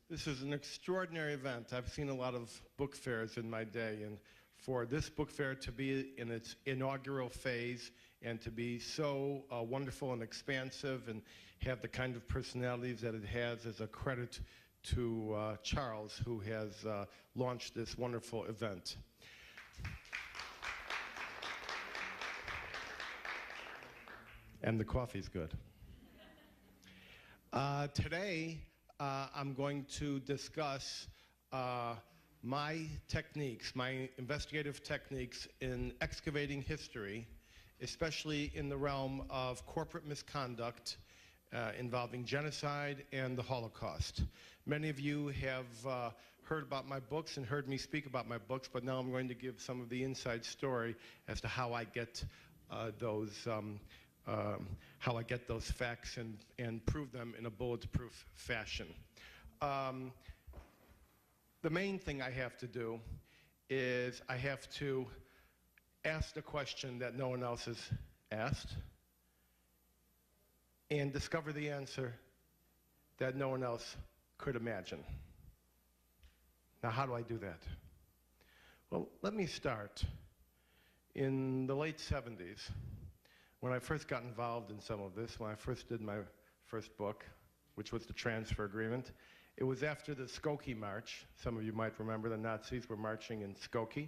This is an extraordinary event. I've seen a lot of book fairs in my day, and for this book fair to be in its inaugural phase and to be so wonderful and expansive and have the kind of personalities that it has is a credit to Charles, who has launched this wonderful event. And the coffee's good. Today, I'm going to discuss my techniques, my investigative techniques in excavating history, especially in the realm of corporate misconduct involving genocide and the Holocaust. Many of you have heard about my books and heard me speak about my books, but now I'm going to give some of the inside story as to how I get those facts and prove them in a bulletproof fashion. The main thing I have to do is I have to ask the question that no one else has asked and discover the answer that no one else could imagine. Now, how do I do that? Well, let me start. In the late 70s, when I first got involved in some of this, when I first did my first book, which was the transfer agreement, it was after the Skokie March. Some of you might remember the Nazis were marching in Skokie.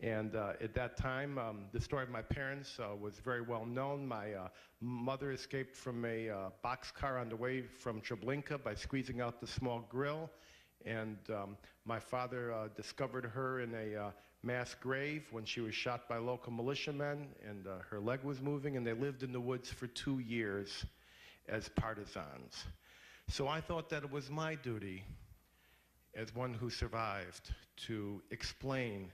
And at that time, the story of my parents was very well known. My mother escaped from a boxcar on the way from Treblinka by squeezing out the small grill. And my father discovered her in a mass grave when she was shot by local militiamen, and her leg was moving, and they lived in the woods for 2 years as partisans. So I thought that it was my duty, as one who survived, to explain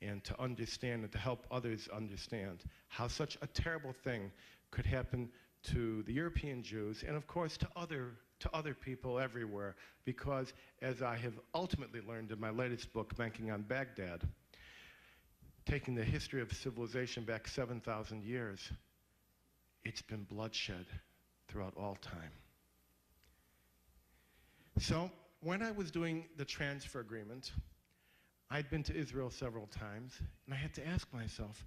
and to understand and to help others understand how such a terrible thing could happen to the European Jews, and of course to other people everywhere, because as I have ultimately learned in my latest book, Banking on Baghdad, taking the history of civilization back 7,000 years, it's been bloodshed throughout all time. So when I was doing the transfer agreement, I'd been to Israel several times, and I had to ask myself,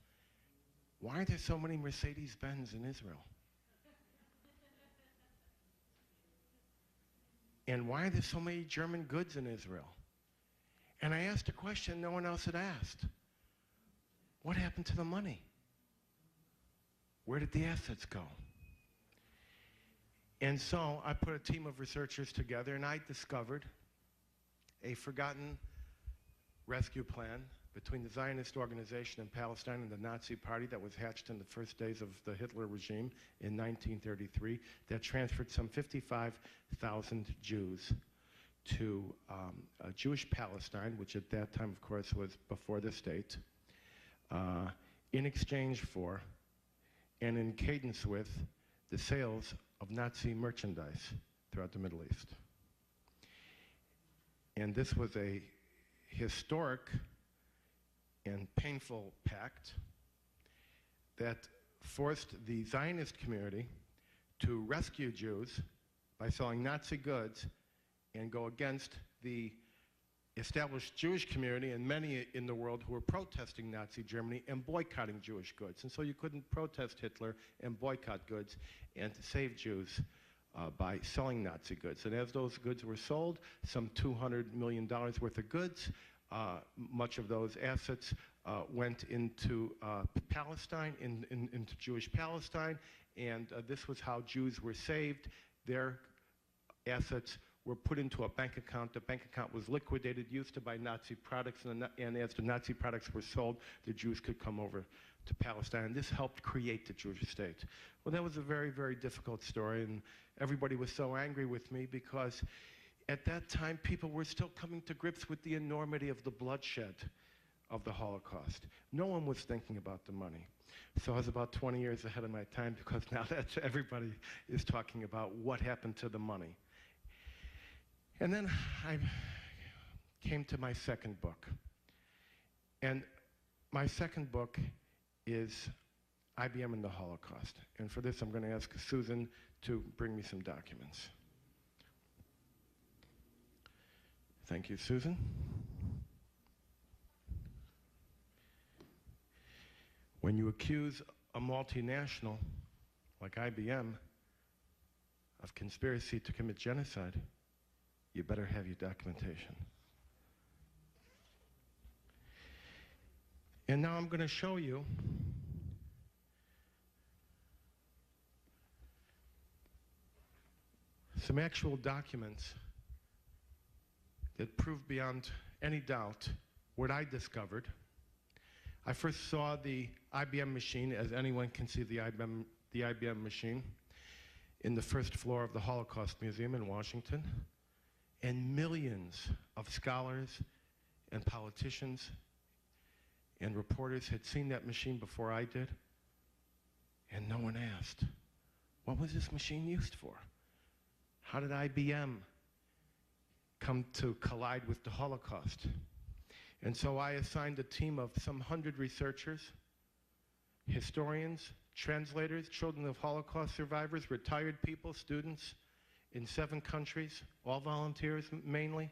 why are there so many Mercedes-Benz in Israel? And why are there so many German goods in Israel? And I asked a question no one else had asked. What happened to the money? Where did the assets go? And so I put a team of researchers together, and I discovered a forgotten rescue plan between the Zionist organization in Palestine and the Nazi Party that was hatched in the first days of the Hitler regime in 1933 that transferred some 55,000 Jews to Jewish Palestine, which at that time, of course, was before the state, in exchange for and in cadence with the sales of Nazi merchandise throughout the Middle East. And this was a historic and painful pact that forced the Zionist community to rescue Jews by selling Nazi goods and go against the established Jewish community and many in the world who were protesting Nazi Germany and boycotting Jewish goods. And so you couldn't protest Hitler and boycott goods and to save Jews by selling Nazi goods. And as those goods were sold, some $200 million worth of goods, much of those assets went into Palestine, into Jewish Palestine, and this was how Jews were saved. Their assets were put into a bank account. The bank account was liquidated, used to buy Nazi products, and as the Nazi products were sold, the Jews could come over to Palestine, and this helped create the Jewish state. Well, that was a very, very difficult story, and everybody was so angry with me because at that time, people were still coming to grips with the enormity of the bloodshed of the Holocaust. No one was thinking about the money. So I was about 20 years ahead of my time because now everybody is talking about what happened to the money. And then I came to my second book. And my second book is IBM and the Holocaust. And for this, I'm going to ask Susan to bring me some documents. Thank you, Susan. When you accuse a multinational like IBM of conspiracy to commit genocide, you better have your documentation. And now I'm going to show you some actual documents that prove beyond any doubt what I discovered. I first saw the IBM machine, as anyone can see the IBM machine, in the first floor of the Holocaust Museum in Washington. And millions of scholars and politicians and reporters had seen that machine before I did. And no one asked, what was this machine used for? How did IBM come to collide with the Holocaust? And so I assigned a team of some 100 researchers, historians, translators, children of Holocaust survivors, retired people, students in 7 countries, all volunteers mainly,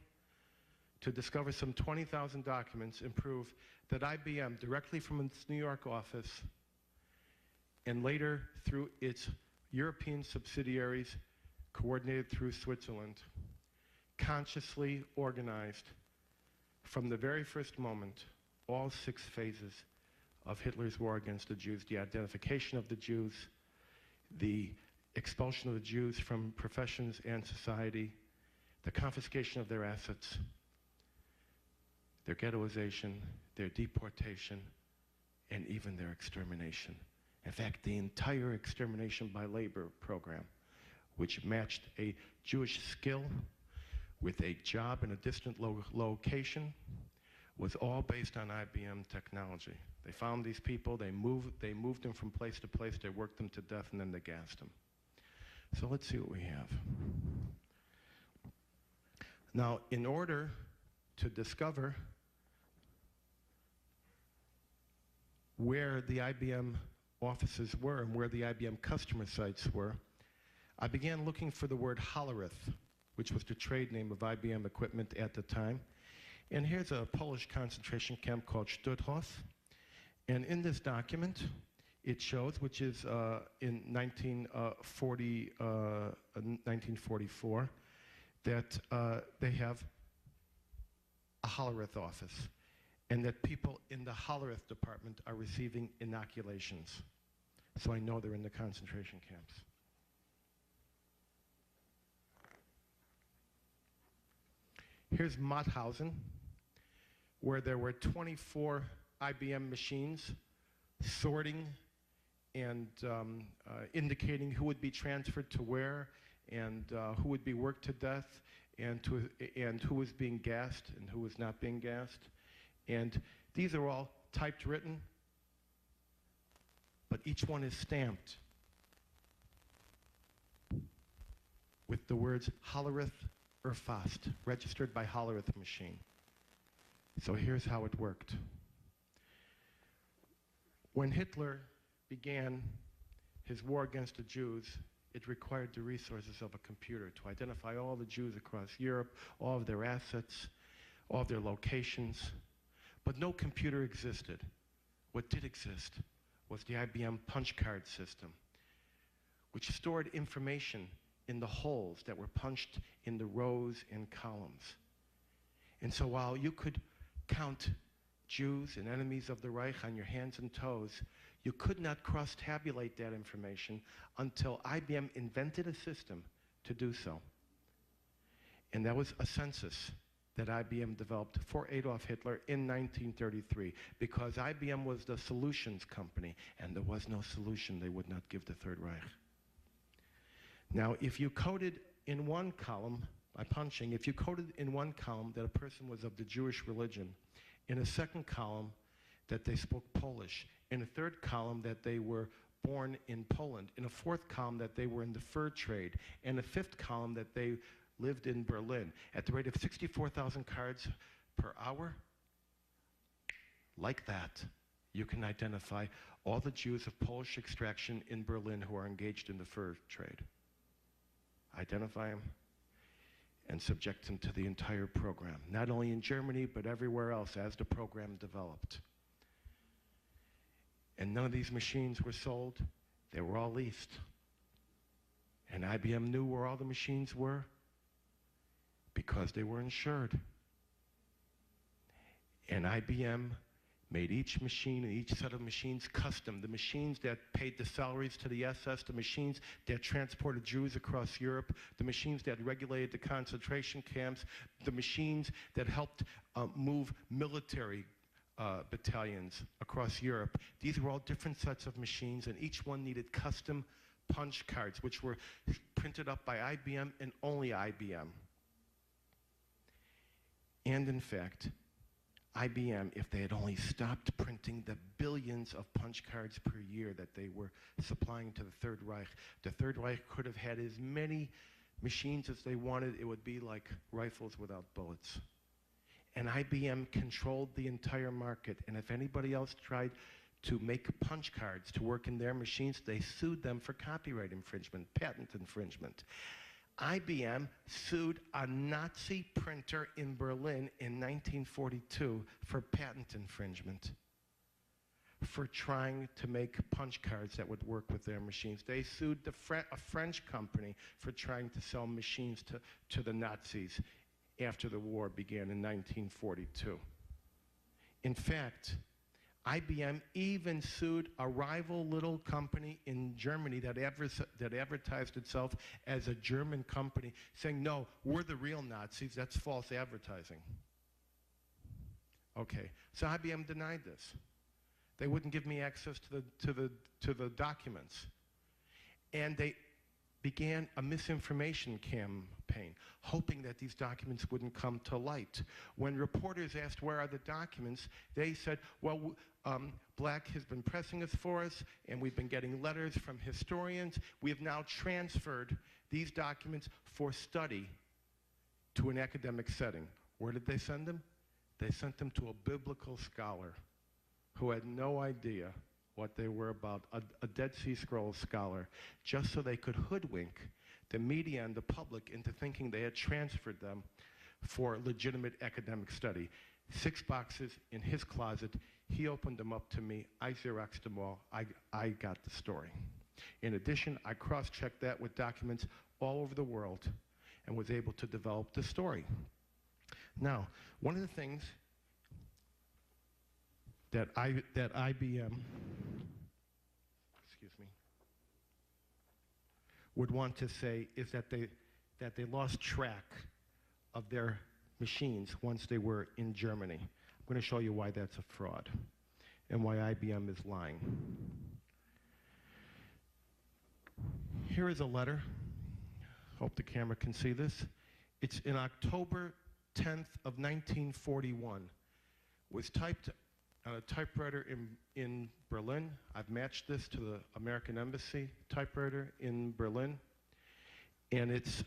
to discover some 20,000 documents and prove that IBM, directly from its New York office, and later through its European subsidiaries, coordinated through Switzerland, consciously organized from the very first moment all 6 phases of Hitler's war against the Jews: the identification of the Jews, the expulsion of the Jews from professions and society, the confiscation of their assets, their ghettoization, their deportation, and even their extermination. In fact, the entire extermination by labor program, which matched a Jewish skill with a job in a distant location, was all based on IBM technology. They found these people, they moved them from place to place, they worked them to death, and then they gassed them. So let's see what we have. Now, in order to discover where the IBM offices were and where the IBM customer sites were, I began looking for the word Hollerith, which was the trade name of IBM equipment at the time. And here's a Polish concentration camp called Stutthof. And in this document, it shows, which is in 1944, that they have a Hollerith office, and that people in the Hollerith department are receiving inoculations. So I know they're in the concentration camps. Here's Mauthausen, where there were 24 IBM machines sorting and indicating who would be transferred to where, and who would be worked to death, and who was being gassed and who was not being gassed. And these are all typed written, but each one is stamped with the words Hollerith Erfasst, registered by Hollerith machine. So here's how it worked. When Hitler began his war against the Jews, it required the resources of a computer to identify all the Jews across Europe, all of their assets, all of their locations. But no computer existed. What did exist was the IBM punch card system, which stored information in the holes that were punched in the rows and columns. And so while you could count Jews and enemies of the Reich on your hands and toes, you could not cross-tabulate that information until IBM invented a system to do so. And that was a census that IBM developed for Adolf Hitler in 1933, because IBM was the solutions company, and there was no solution they would not give the Third Reich. Now, if you coded in one column, by punching, if you coded in one column that a person was of the Jewish religion, in a second column that they spoke Polish, in a third column that they were born in Poland, in a fourth column that they were in the fur trade, and a fifth column that they lived in Berlin, at the rate of 64,000 cards per hour, like that, you can identify all the Jews of Polish extraction in Berlin who are engaged in the fur trade. Identify them. and subject them to the entire program, not only in Germany, but everywhere else as the program developed. And none of these machines were sold. They were all leased. And IBM knew where all the machines were because they were insured. And IBM made each machine and each set of machines custom. The machines that paid the salaries to the SS, the machines that transported Jews across Europe, the machines that regulated the concentration camps, the machines that helped move military battalions across Europe. These were all different sets of machines, and each one needed custom punch cards, which were printed up by IBM and only IBM. And in fact, IBM, if they had only stopped printing the billions of punch cards per year that they were supplying to the Third Reich, the Third Reich could have had as many machines as they wanted. It would be like rifles without bullets. And IBM controlled the entire market. And if anybody else tried to make punch cards to work in their machines, they sued them for copyright infringement, patent infringement. IBM sued a Nazi printer in Berlin in 1942 for patent infringement for trying to make punch cards that would work with their machines. They sued a French company for trying to sell machines to the Nazis after the war began in 1942. In fact, IBM even sued a rival little company in Germany that advertised itself as a German company, saying, no, we're the real Nazis, that's false advertising. Okay, so IBM denied this. They wouldn't give me access to the documents. And they began a misinformation campaign, hoping that these documents wouldn't come to light. When reporters asked, where are the documents, they said, well, Black has been pressing us for us, and we've been getting letters from historians. We have now transferred these documents for study to an academic setting. Where did they send them? They sent them to a biblical scholar who had no idea what they were about, a Dead Sea Scrolls scholar, just so they could hoodwink the media and the public into thinking they had transferred them for legitimate academic study. 6 boxes in his closet. He opened them up to me. I Xeroxed them all. I got the story. In addition, I cross-checked that with documents all over the world and was able to develop the story. Now, one of the things that IBM, excuse me, would want to say is that they lost track of their machines once they were in Germany. I'm going to show you why that's a fraud and why IBM is lying. Here is a letter. Hope the camera can see this. It's in October 10th of 1941. Was typed on a typewriter in Berlin. I've matched this to the American Embassy typewriter in Berlin. And it's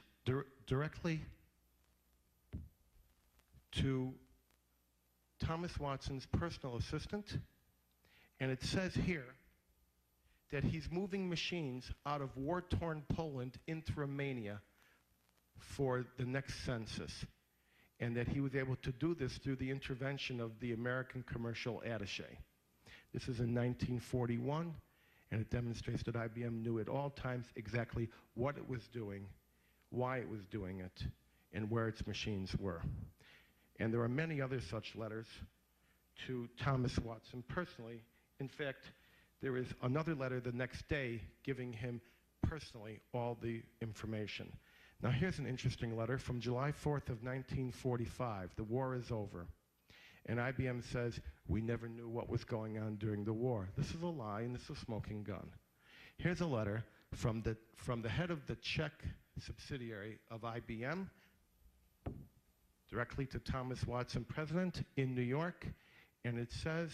directly to Thomas Watson's personal assistant. And it says here that he's moving machines out of war-torn Poland into Romania for the next census, and that he was able to do this through the intervention of the American commercial attaché. This is in 1941, and it demonstrates that IBM knew at all times exactly what it was doing, why it was doing it, and where its machines were. And there are many other such letters to Thomas Watson personally. In fact, there is another letter the next day giving him personally all the information. Now here's an interesting letter from July 4th of 1945. The war is over. And IBM says, we never knew what was going on during the war. This is a lie, and this is a smoking gun. Here's a letter from the head of the Czech subsidiary of IBM, directly to Thomas Watson, president, in New York. And it says,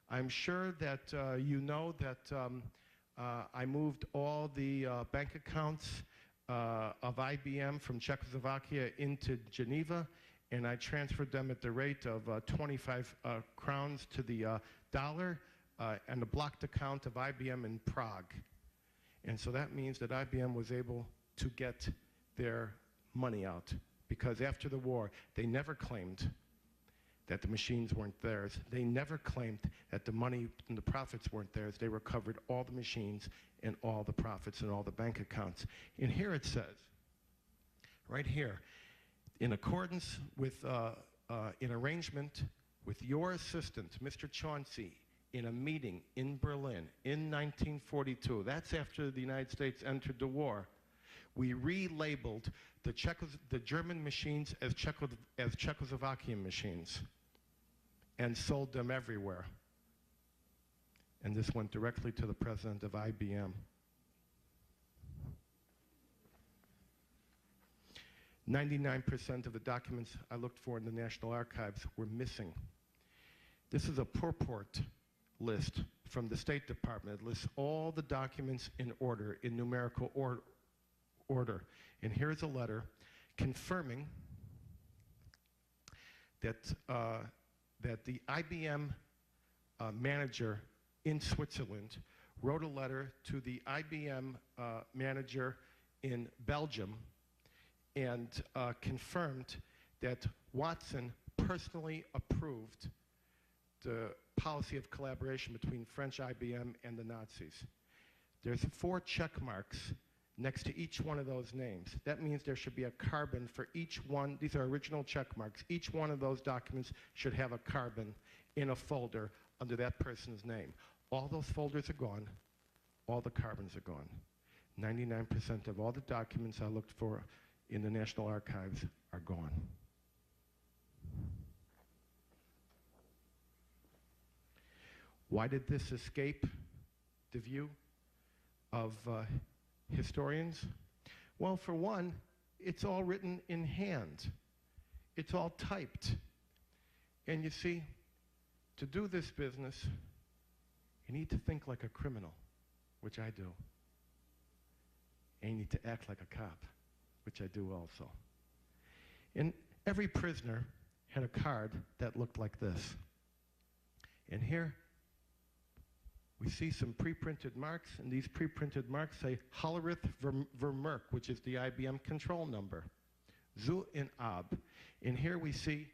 I'm sure that you know that I moved all the bank accounts of IBM from Czechoslovakia into Geneva, and I transferred them at the rate of 25 crowns to the dollar, and a blocked account of IBM in Prague. And so that means that IBM was able to get their money out because after the war, they never claimed that the machines weren't theirs. They never claimed that the money and the profits weren't theirs. They recovered all the machines and all the profits and all the bank accounts. And here it says, right here, in accordance with, in arrangement with your assistant, Mr. Chauncey, in a meeting in Berlin in 1942, that's after the United States entered the war, we relabeled the German machines as Czechoslovakian machines and sold them everywhere. And this went directly to the president of IBM. 99% of the documents I looked for in the National Archives were missing. This is a purport list from the State Department. It lists all the documents in order, in numerical order. And here's a letter confirming that, that the IBM manager in Switzerland wrote a letter to the IBM manager in Belgium and confirmed that Watson personally approved the policy of collaboration between French IBM and the Nazis. There's 4 check marks next to each one of those names. That means there should be a carbon for each one. These are original check marks. Each one of those documents should have a carbon in a folder under that person's name. All those folders are gone. All the carbons are gone. 99% of all the documents I looked for in the National Archives are gone. Why did this escape the view of historians? Well, for one, it's all written in hand. It's all typed. And you see, to do this business, you need to think like a criminal, which I do. And you need to act like a cop, which I do also. And every prisoner had a card that looked like this. And here, we see some pre-printed marks, and these pre-printed marks say Hollerith Vermerk, which is the IBM control number. Zu in Ab. And here we see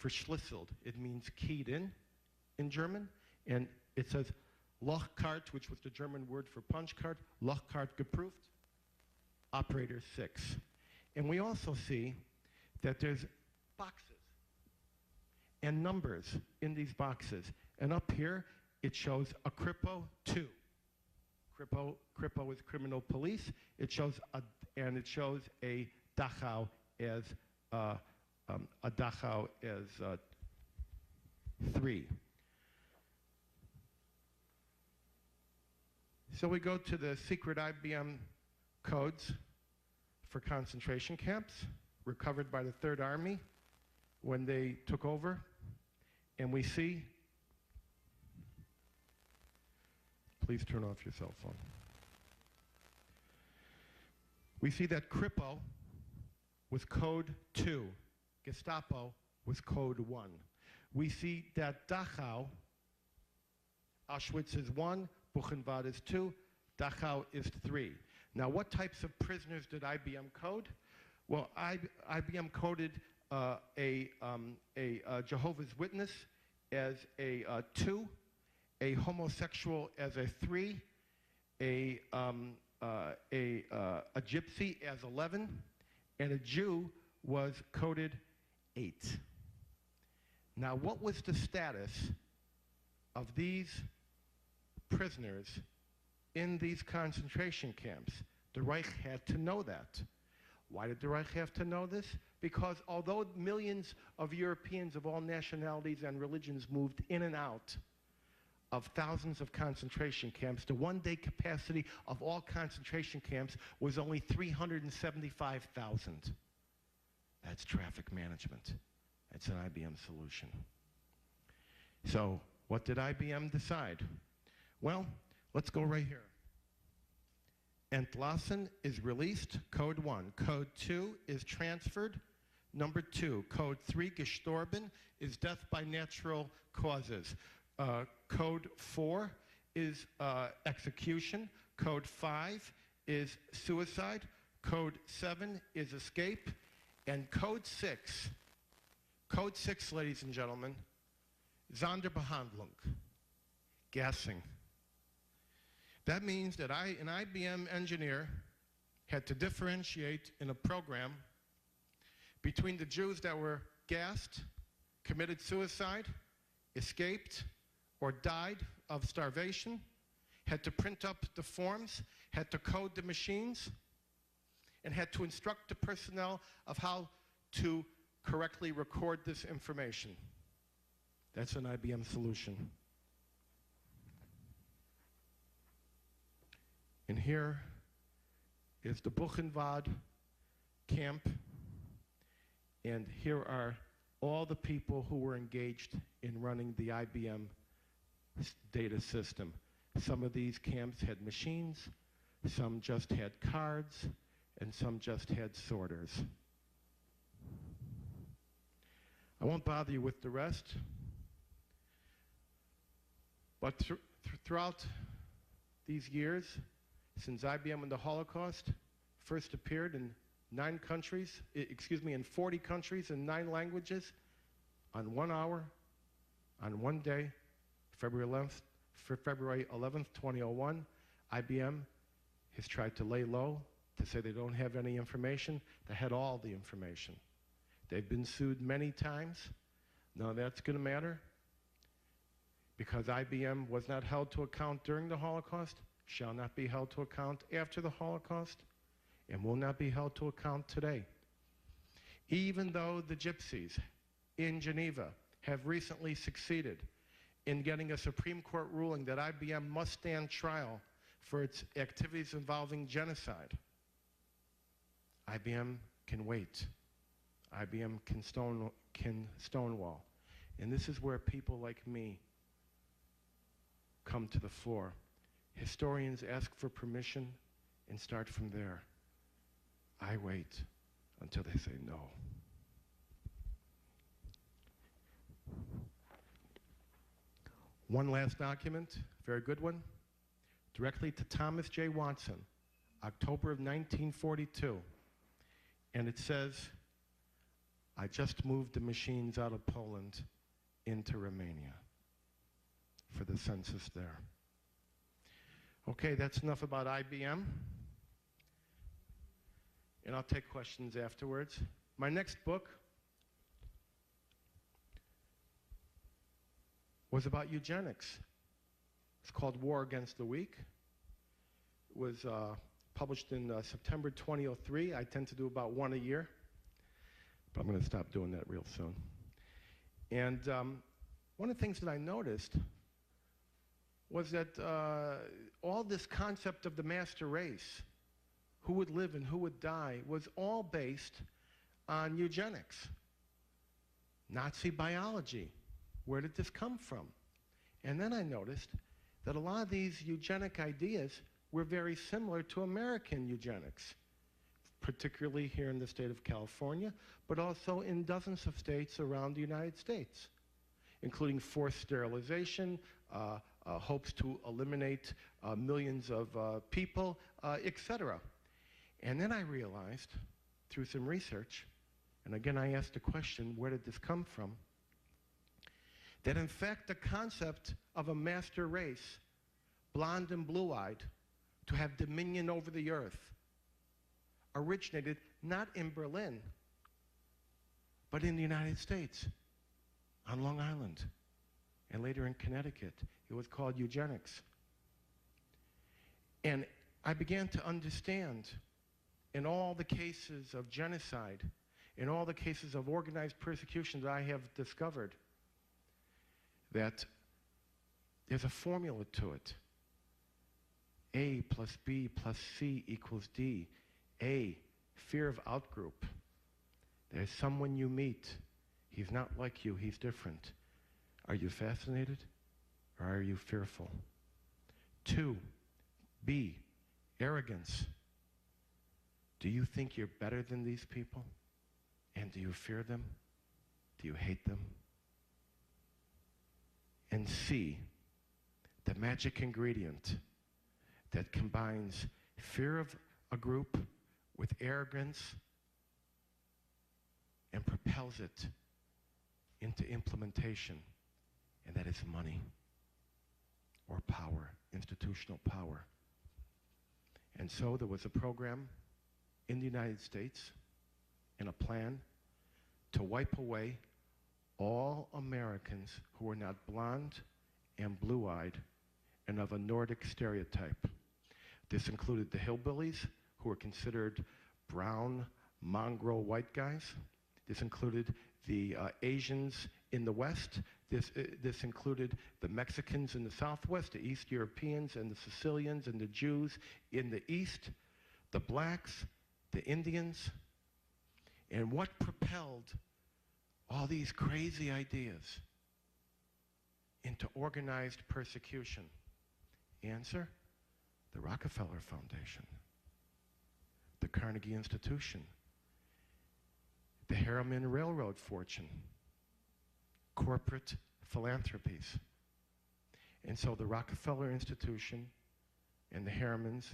verschlüsselt. It means keyed in German. And it says Lochkart, which was the German word for punch card, Lochkart geprüft, operator 6. And we also see that there's boxes and numbers in these boxes. And up here, it shows a Kripo 2. Kripo is criminal police. It shows a Dachau as 3. So we go to the secret IBM codes for concentration camps recovered by the Third Army when they took over, and we see. Please turn off your cell phone. We see that Kripo was code 2. Gestapo was code 1. We see that Dachau, Auschwitz is 1, Buchenwald is 2, Dachau is 3. Now, what types of prisoners did IBM code? Well, IBM coded a Jehovah's Witness as a 2, a homosexual as a 3, a gypsy as 11, and a Jew was coded 8. Now, what was the status of these prisoners in these concentration camps? The Reich had to know that. Why did the Reich have to know this? Because although millions of Europeans of all nationalities and religions moved in and out of thousands of concentration camps, the one-day capacity of all concentration camps was only 375,000. That's traffic management. It's an IBM solution. So what did IBM decide? Well, let's go right here. Entlassen is released, code 1. Code 2 is transferred, number 2. Code 3, gestorben, is death by natural causes. Code 4 is execution. Code 5 is suicide. Code 7 is escape. And code 6, ladies and gentlemen, Sonderbehandlung, gassing. That means that an IBM engineer had to differentiate in a program between the Jews that were gassed, committed suicide, escaped, or died of starvation, had to print up the forms, had to code the machines, and had to instruct the personnel of how to correctly record this information. That's an IBM solution. And here is the Buchenwald camp, and here are all the people who were engaged in running the IBM data system. Some of these camps had machines, some just had cards, and some just had sorters. I won't bother you with the rest, but throughout these years, since IBM and the Holocaust first appeared in 9 countries, in 40 countries in 9 languages, on 1 hour, on 1 day, February 11th, 2001, IBM has tried to lay low, to say they don't have any information. They had all the information. They've been sued many times. None of that's going to matter, because IBM was not held to account during the Holocaust, shall not be held to account after the Holocaust, and will not be held to account today. Even though the Gypsies in Geneva have recently succeeded in getting a Supreme Court ruling that IBM must stand trial for its activities involving genocide, IBM can wait. IBM can stonewall. And this is where people like me come to the fore. Historians ask for permission and start from there. I wait until they say no. One last document, very good one, directly to Thomas J. Watson, October of 1942. And it says, I just moved the machines out of Poland into Romania for the census there. Okay, that's enough about IBM. And I'll take questions afterwards. My next book was about eugenics. It's called War Against the Weak. It was published in September 2003. I tend to do about 1 a year, but I'm going to stop doing that real soon. And one of the things that I noticed was that all this concept of the master race, who would live and who would die, was all based on eugenics, Nazi biology. Where did this come from? And then I noticed that a lot of these eugenic ideas were very similar to American eugenics, particularly here in the state of California, but also in dozens of states around the United States, including forced sterilization, hopes to eliminate millions of people, etc. And then I realized, through some research, and again I asked the question, where did this come from? That in fact the concept of a master race, blonde and blue-eyed, to have dominion over the earth, originated not in Berlin, but in the United States, on Long Island, and later in Connecticut. It was called eugenics. And I began to understand, in all the cases of genocide, in all the cases of organized persecution that I have discovered, that there's a formula to it. A plus B plus C equals D. A, fear of outgroup. There's someone you meet. He's not like you, he's different. Are you fascinated or are you fearful? 2, B, arrogance. Do you think you're better than these people? And do you fear them? Do you hate them? And C, the magic ingredient that combines fear of a group with arrogance and propels it into implementation, and that is money or power, institutional power. And so there was a program in the United States and a plan to wipe away all Americans who were not blonde and blue-eyed and of a Nordic stereotype. This included the hillbillies, who were considered brown, mongrel white guys. This included the Asians in the West. This included the Mexicans in the Southwest, the East Europeans and the Sicilians and the Jews in the East, the blacks, the Indians. And what propelled all these crazy ideas into organized persecution? Answer: the Rockefeller Foundation, the Carnegie Institution, the Harriman Railroad fortune, corporate philanthropies. And so the Rockefeller Institution and the Harrimans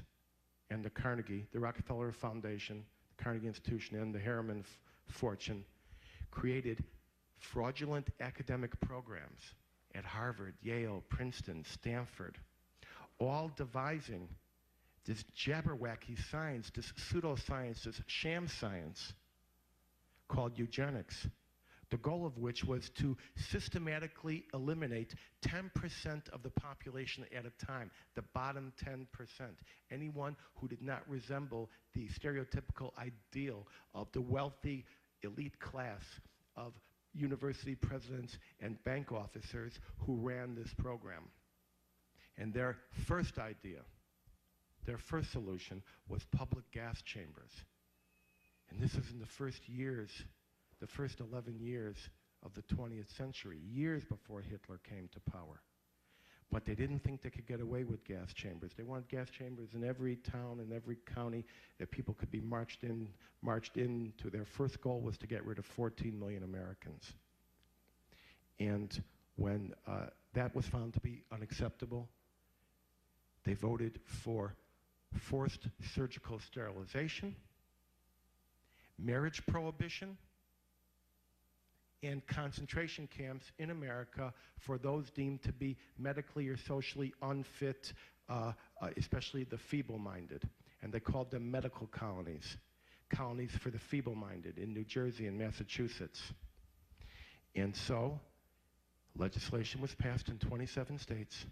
and the Carnegie, the Rockefeller Foundation, the Carnegie Institution, and the Harriman fortune created fraudulent academic programs at Harvard, Yale, Princeton, Stanford, all devising this jabberwacky science, this pseudoscience, this sham science called eugenics, the goal of which was to systematically eliminate 10% of the population at a time, the bottom 10%. Anyone who did not resemble the stereotypical ideal of the wealthy elite class of university presidents and bank officers who ran this program. And their first idea, their first solution, was public gas chambers. And this is in the first years, the first 11 years of the 20th century, years before Hitler came to power. But they didn't think they could get away with gas chambers. They wanted gas chambers in every town and every county that people could be marched into. Their first goal was to get rid of 14 million Americans. And when that was found to be unacceptable, they voted for forced surgical sterilization, marriage prohibition, and concentration camps in America for those deemed to be medically or socially unfit, especially the feeble-minded. And they called them medical colonies, colonies for the feeble-minded in New Jersey and Massachusetts. And so legislation was passed in 27 states,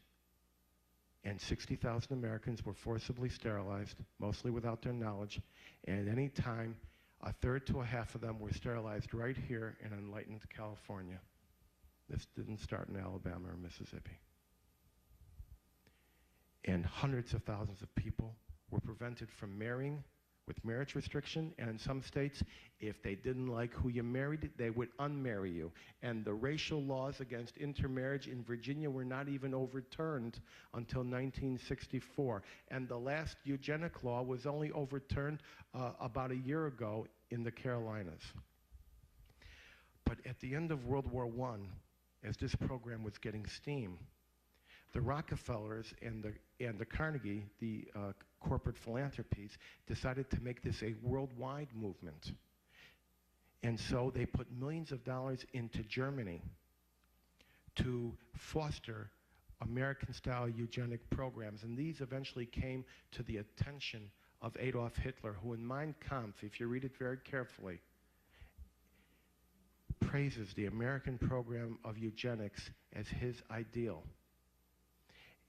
and 60,000 Americans were forcibly sterilized, mostly without their knowledge, and at any time, a third to a half of them were sterilized right here in enlightened California. This didn't start in Alabama or Mississippi. And hundreds of thousands of people were prevented from marrying with marriage restriction, and in some states, if they didn't like who you married, they would unmarry you. And the racial laws against intermarriage in Virginia were not even overturned until 1964. And the last eugenic law was only overturned about a year ago in the Carolinas. But at the end of World War I, as this program was getting steam, the Rockefellers and the Carnegie, the corporate philanthropies, decided to make this a worldwide movement. And so they put millions of dollars into Germany to foster American-style eugenic programs. And these eventually came to the attention of Adolf Hitler, who in Mein Kampf, if you read it very carefully, praises the American program of eugenics as his ideal.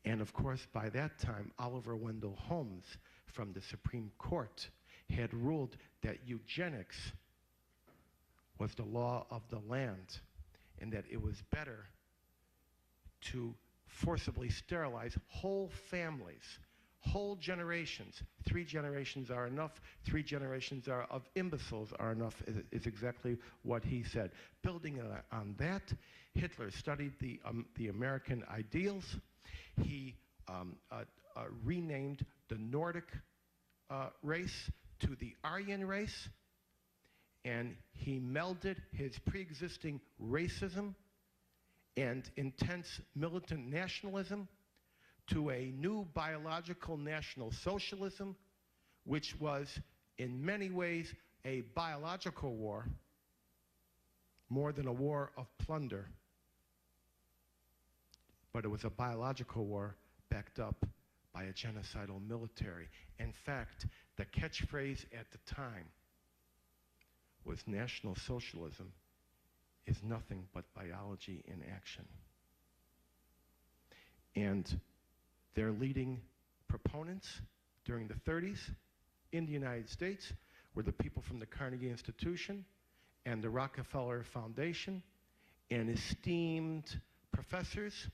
And of course, by that time, Oliver Wendell Holmes from the Supreme Court had ruled that eugenics was the law of the land, and that it was better to forcibly sterilize whole families, whole generations. 3 generations are enough. 3 generations of imbeciles are enough, is exactly what he said. Building on that, Hitler studied the American ideals. He renamed the Nordic race to the Aryan race, and he melded his pre-existing racism and intense militant nationalism to a new biological national socialism, which was in many ways a biological war, more than a war of plunder, but it was a biological war backed up by a genocidal military. In fact, the catchphrase at the time was National Socialism is nothing but biology in action. And their leading proponents during the 30s in the United States were the people from the Carnegie Institution and the Rockefeller Foundation and esteemed professors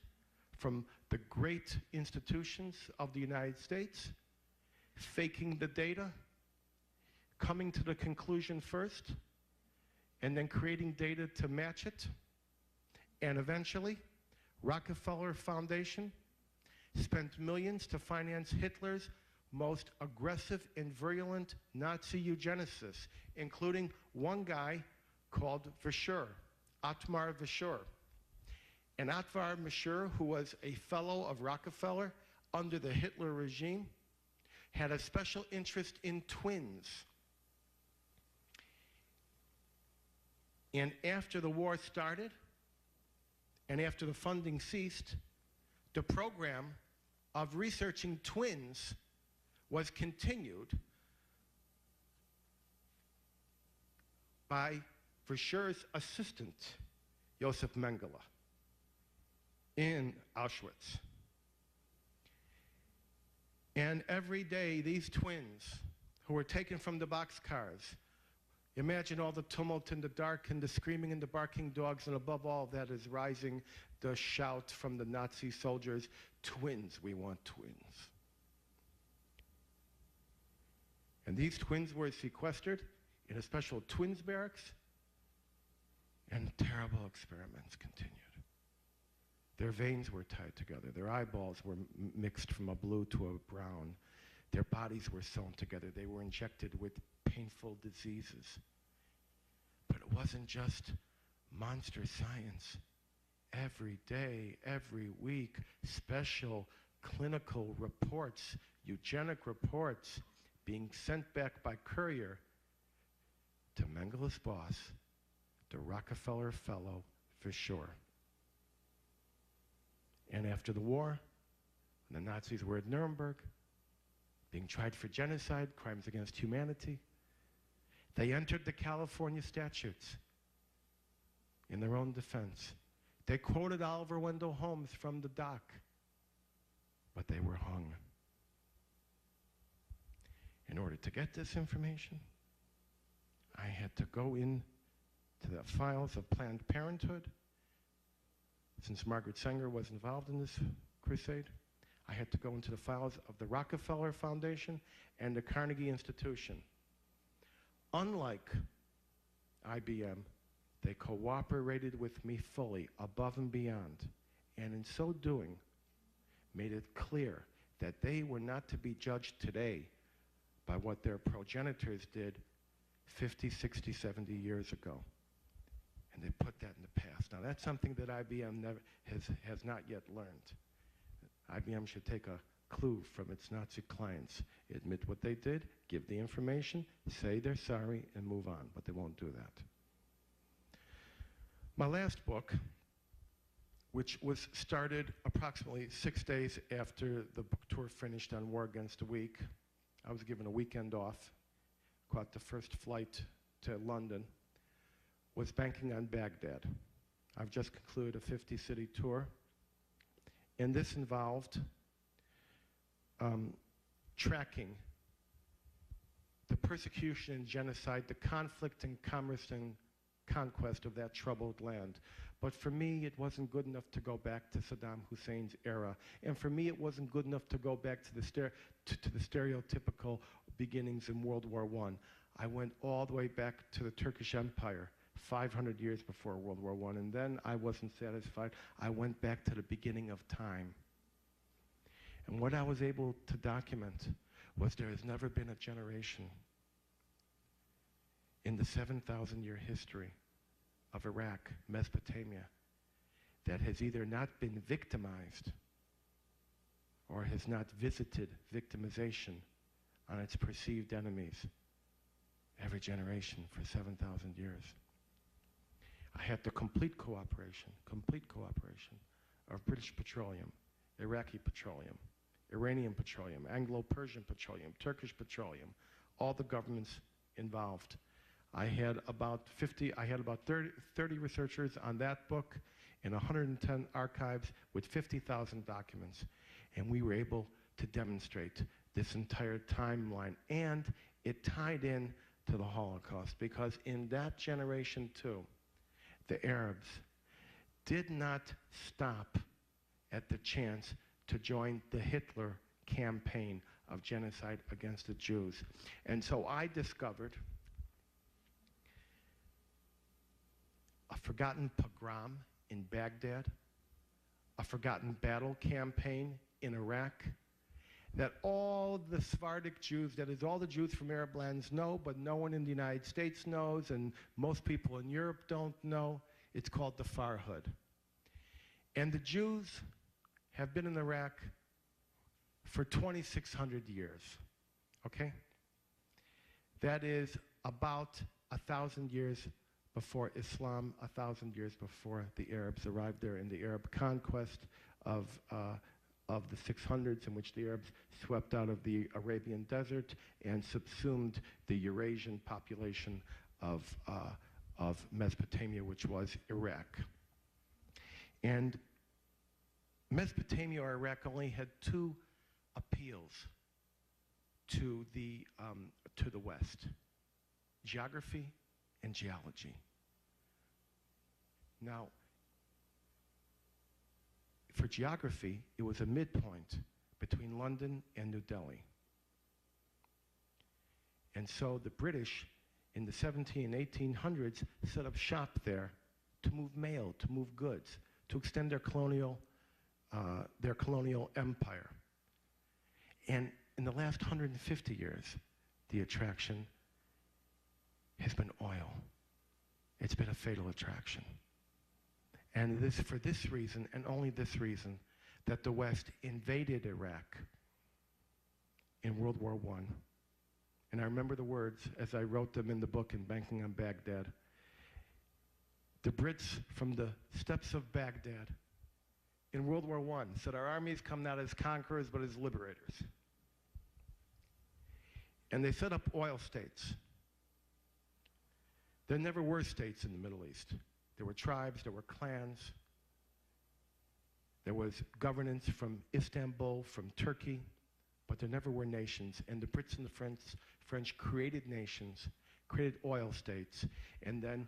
from the great institutions of the United States, faking the data, coming to the conclusion first, and then creating data to match it. And eventually, Rockefeller Foundation spent millions to finance Hitler's most aggressive and virulent Nazi eugenicists, including one guy called Verschuur, Otmar Verschuur. And Otmar Verschuur, who was a fellow of Rockefeller under the Hitler regime, had a special interest in twins. And after the war started, and after the funding ceased, the program of researching twins was continued by Verschuur's assistant, Josef Mengele, in Auschwitz. And every day, these twins who were taken from the boxcars, imagine all the tumult in the dark and the screaming and the barking dogs, and above all that is rising the shout from the Nazi soldiers, twins, we want twins. And these twins were sequestered in a special twins barracks, and terrible experiments continued. Their veins were tied together. Their eyeballs were mixed from a blue to a brown. Their bodies were sewn together. They were injected with painful diseases. But it wasn't just monster science. Every day, every week, special clinical reports, eugenic reports, being sent back by courier to Mengele's boss, the Rockefeller fellow, Verschuur. And after the war, when the Nazis were at Nuremberg, being tried for genocide, crimes against humanity, they entered the California statutes in their own defense. They quoted Oliver Wendell Holmes from the dock, but they were hung. In order to get this information, I had to go in to the files of Planned Parenthood. Since Margaret Sanger was involved in this crusade, I had to go into the files of the Rockefeller Foundation and the Carnegie Institution. Unlike IBM, they cooperated with me fully, above and beyond, and in so doing, made it clear that they were not to be judged today by what their progenitors did 50, 60, 70 years ago. And they put that in the past. Now that's something that IBM has not yet learned. IBM should take a clue from its Nazi clients. Admit what they did, give the information, say they're sorry, and move on, but they won't do that. My last book, which was started approximately 6 days after the book tour finished on War Against the Weak. I was given a weekend off, caught the first flight to London, was banking on Baghdad. I've just concluded a 50-city tour, and this involved tracking the persecution and genocide, the conflict and commerce and conquest of that troubled land. But for me, it wasn't good enough to go back to Saddam Hussein's era. And for me, it wasn't good enough to go back to the stereotypical beginnings in World War I. I went all the way back to the Turkish Empire, 500 years before World War I. And then I wasn't satisfied. I went back to the beginning of time. And what I was able to document was there has never been a generation in the 7,000-year history of Iraq, Mesopotamia, that has either not been victimized or has not visited victimization on its perceived enemies every generation for 7,000 years. I had the complete cooperation of British petroleum, Iraqi petroleum, Iranian petroleum, Anglo-Persian petroleum, Turkish petroleum, all the governments involved. I had about 30 researchers on that book and 110 archives with 50,000 documents. And we were able to demonstrate this entire timeline. And it tied in to the Holocaust, because in that generation too, the Arabs did not stop at the chance to join the Hitler campaign of genocide against the Jews. And so I discovered a forgotten pogrom in Baghdad, a forgotten battle campaign in Iraq, that all the Sephardic Jews, that is all the Jews from Arab lands know, but no one in the United States knows, and most people in Europe don't know. It's called the Farhud. And the Jews have been in Iraq for 2,600 years, okay? That is about 1,000 years before Islam, 1,000 years before the Arabs arrived there in the Arab conquest of the 600s, in which the Arabs swept out of the Arabian desert and subsumed the Eurasian population of Mesopotamia, which was Iraq. And Mesopotamia or Iraq only had two appeals to the West: geography and geology. Now, for geography, it was a midpoint between London and New Delhi. And so the British in the 1700s and 1800s set up shop there to move mail, to move goods, to extend their colonial empire. And in the last 150 years, the attraction has been oil. It's been a fatal attraction. And it is for this reason, and only this reason, that the West invaded Iraq in World War I. And I remember the words as I wrote them in the book in Banking on Baghdad. The Brits from the steppes of Baghdad in World War I said, our armies come not as conquerors but as liberators. And they set up oil states. There never were states in the Middle East. There were tribes, there were clans. There was governance from Istanbul, from Turkey, but there never were nations. And the Brits and the French created nations, created oil states, and then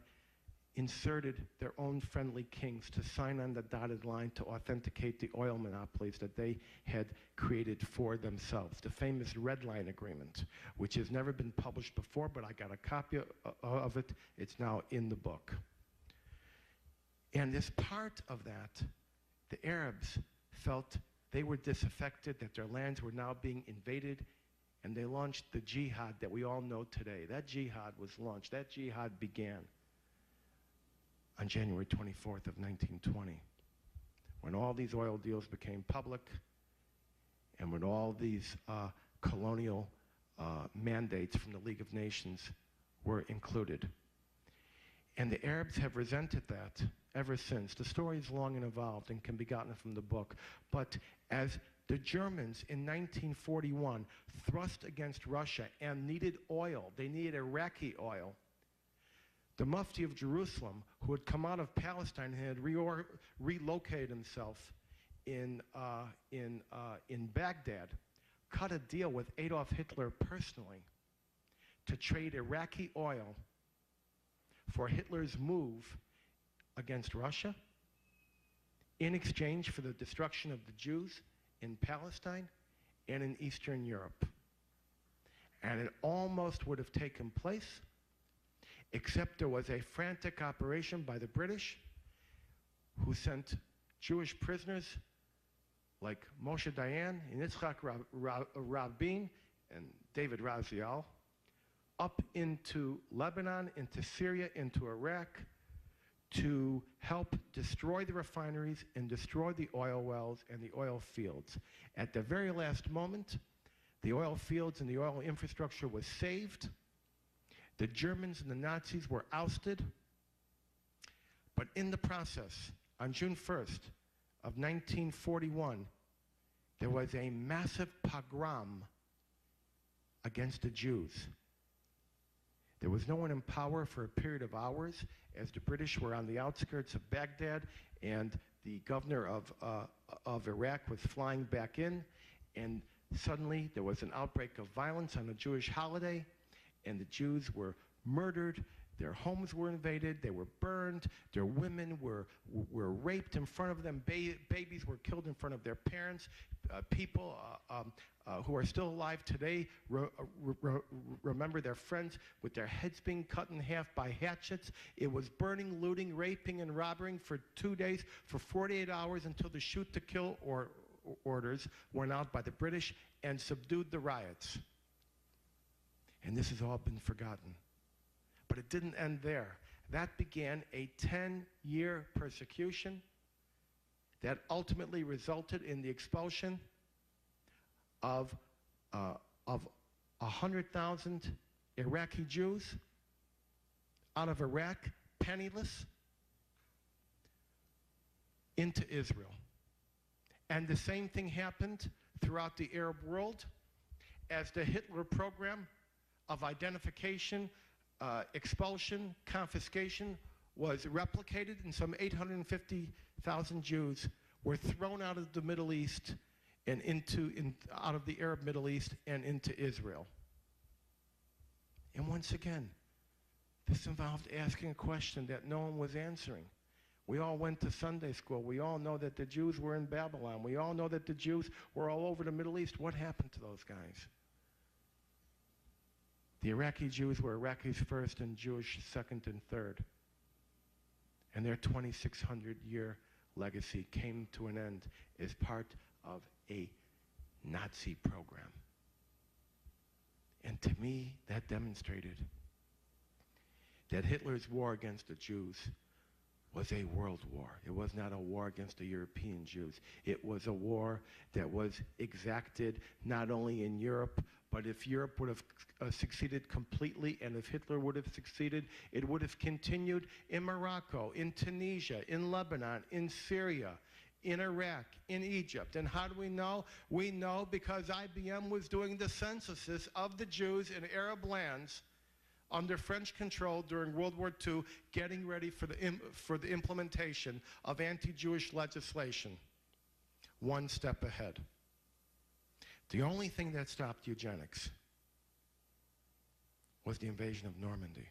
inserted their own friendly kings to sign on the dotted line to authenticate the oil monopolies that they had created for themselves. The famous Red Line Agreement, which has never been published before, but I got a copy of it. It's now in the book. And as part of that, the Arabs felt they were disaffected, that their lands were now being invaded, and they launched the jihad that we all know today. That jihad was launched. That jihad began on January 24th of 1920, when all these oil deals became public, and when all these colonial mandates from the League of Nations were included. And the Arabs have resented that ever since. The story is long and involved and can be gotten from the book. But as the Germans in 1941 thrust against Russia and needed oil, they needed Iraqi oil, the Mufti of Jerusalem, who had come out of Palestine and had relocated himself in Baghdad, cut a deal with Adolf Hitler personally to trade Iraqi oil for Hitler's move against Russia in exchange for the destruction of the Jews in Palestine and in Eastern Europe. And it almost would have taken place, except there was a frantic operation by the British, who sent Jewish prisoners like Moshe Dayan and Yitzhak Rabin and David Raziel up into Lebanon, into Syria, into Iraq, to help destroy the refineries and destroy the oil wells and the oil fields. At the very last moment, the oil fields and the oil infrastructure was saved. The Germans and the Nazis were ousted, but in the process, on June 1st of 1941, there was a massive pogrom against the Jews. There was no one in power for a period of hours as the British were on the outskirts of Baghdad, and the governor of Iraq was flying back in, and suddenly there was an outbreak of violence on a Jewish holiday, and the Jews were murdered, their homes were invaded, they were burned, their women were raped in front of them, babies were killed in front of their parents, people who are still alive today remember their friends with their heads being cut in half by hatchets. It was burning, looting, raping, and robbing for 2 days, for 48 hours, until the shoot-to-kill orders went out by the British and subdued the riots. And this has all been forgotten. But it didn't end there. That began a 10-year persecution that ultimately resulted in the expulsion of 100,000 Iraqi Jews out of Iraq, penniless, into Israel. And the same thing happened throughout the Arab world as the Hitler program of identification, expulsion, confiscation was replicated, and some 850,000 Jews were thrown out of the Middle East and out of the Arab Middle East and into Israel. And once again, this involved asking a question that no one was answering. We all went to Sunday school. We all know that the Jews were in Babylon. We all know that the Jews were all over the Middle East. What happened to those guys? The Iraqi Jews were Iraqis first and Jewish second and third. And their 2,600-year legacy came to an end as part of a Nazi program. And to me, that demonstrated that Hitler's war against the Jews was a world war. It was not a war against the European Jews. It was a war that was exacted not only in Europe, but if Europe would have succeeded completely, and if Hitler would have succeeded, it would have continued in Morocco, in Tunisia, in Lebanon, in Syria, in Iraq, in Egypt. And how do we know? We know because IBM was doing the censuses of the Jews in Arab lands under French control during World War II, getting ready for the implementation of anti-Jewish legislation. One step ahead. The only thing that stopped eugenics was the invasion of Normandy.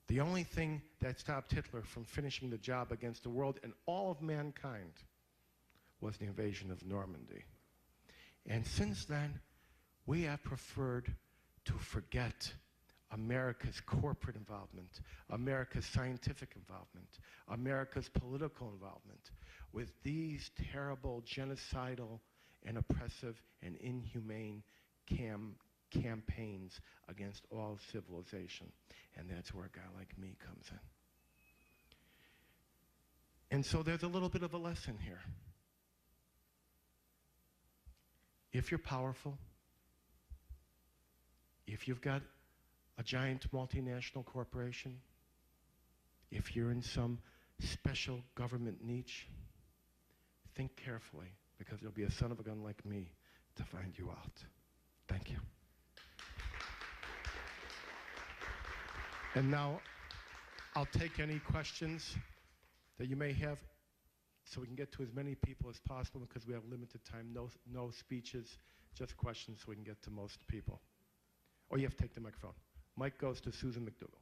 The only thing that stopped Hitler from finishing the job against the world and all of mankind was the invasion of Normandy. And since then, we have preferred to forget America's corporate involvement, America's scientific involvement, America's political involvement with these terrible genocidal and oppressive and inhumane campaigns against all civilization. And that's where a guy like me comes in. And so there's a little bit of a lesson here. If you're powerful, if you've got a giant multinational corporation, if you're in some special government niche, think carefully, because there'll be a son of a gun like me to find you out. Thank you. And now, I'll take any questions that you may have so we can get to as many people as possible, because we have limited time. No speeches, just questions so we can get to most people. Oh, you have to take the microphone. Mic goes to Susan McDougall.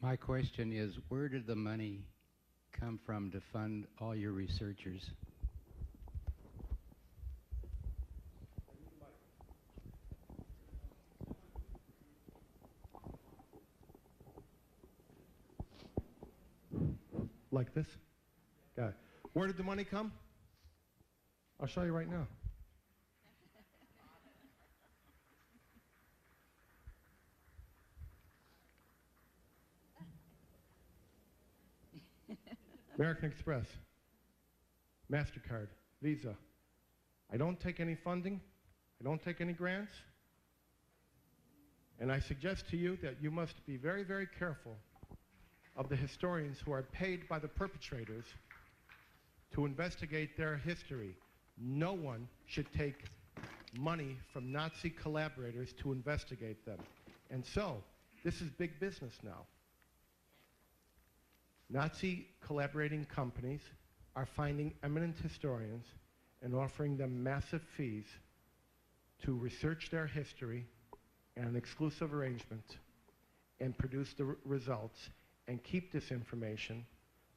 My question is, where did the money come from to fund all your researchers? Like this? Got it. Where did the money come? I'll show you right now. American Express, MasterCard, Visa. I don't take any funding. I don't take any grants. And I suggest to you that you must be very, very careful of the historians who are paid by the perpetrators to investigate their history. No one should take money from Nazi collaborators to investigate them. And so, this is big business now. Nazi collaborating companies are finding eminent historians and offering them massive fees to research their history in an exclusive arrangement and produce the results and keep this information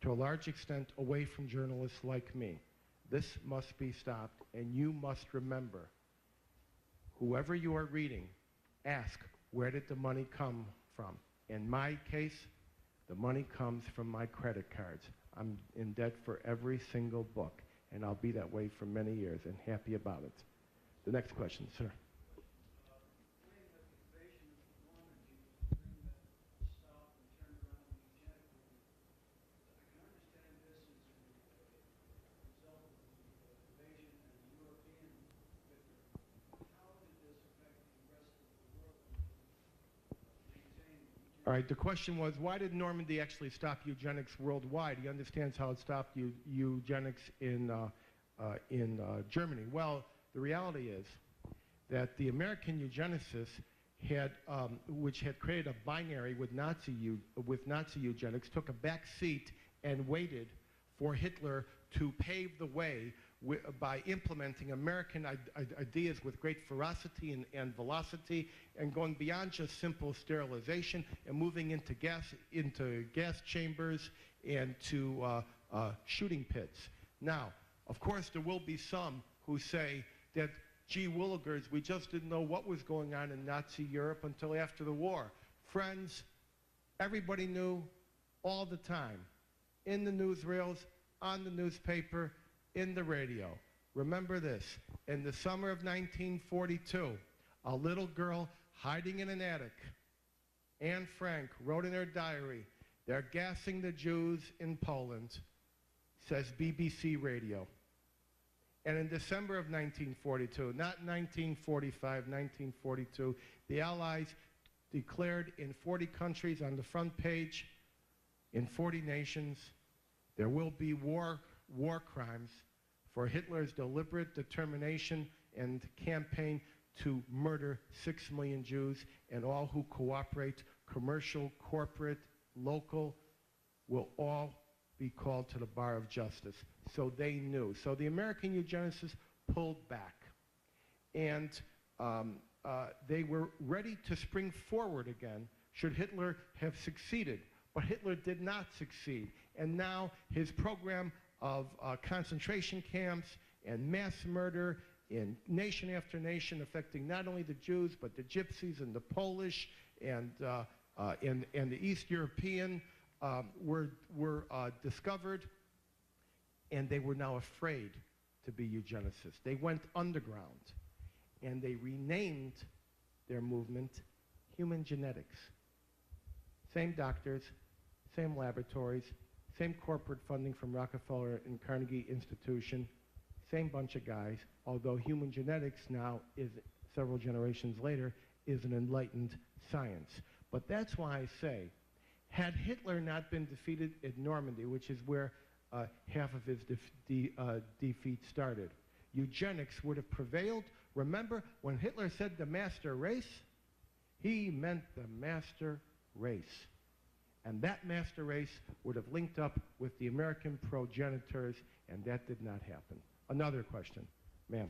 to a large extent away from journalists like me. This must be stopped, and you must remember, whoever you are reading, ask, where did the money come from? In my case, the money comes from my credit cards. I'm in debt for every single book, and I'll be that way for many years and happy about it. The next question, sir. All right, the question was, why did Normandy actually stop eugenics worldwide? He understands how it stopped eugenics in Germany. Well, the reality is that the American eugenicists had, which had created a binary with Nazi eugenics, took a back seat and waited for Hitler to pave the way by implementing American ideas with great ferocity and velocity, and going beyond just simple sterilization and moving into gas chambers and to shooting pits. Now, of course, there will be some who say that, gee willikers, we just didn't know what was going on in Nazi Europe until after the war. Friends, everybody knew all the time, in the newsreels, on the newspaper, in the radio. Remember this, in the summer of 1942, a little girl hiding in an attic, Anne Frank, wrote in her diary, "They're gassing the Jews in Poland," says BBC Radio. And in December of 1942, not 1945, 1942, the Allies declared in 40 countries on the front page, in 40 nations, there will be war crimes for Hitler's deliberate determination and campaign to murder 6 million Jews, and all who cooperate, commercial, corporate, local, will all be called to the bar of justice. So they knew. So the American eugenicists pulled back. And they were ready to spring forward again should Hitler have succeeded. But Hitler did not succeed. And now his program of concentration camps and mass murder in nation after nation, affecting not only the Jews, but the Gypsies and the Polish and the East European, were discovered, and they were now afraid to be eugenicists. They went underground, and they renamed their movement Human Genetics. Same doctors, same laboratories, same corporate funding from Rockefeller and Carnegie Institution, same bunch of guys, although human genetics now is, several generations later, is an enlightened science. But that's why I say, had Hitler not been defeated at Normandy, which is where half of his defeat started, eugenics would have prevailed. Remember, when Hitler said the master race, he meant the master race. And that master race would have linked up with the American progenitors, and that did not happen. Another question, ma'am.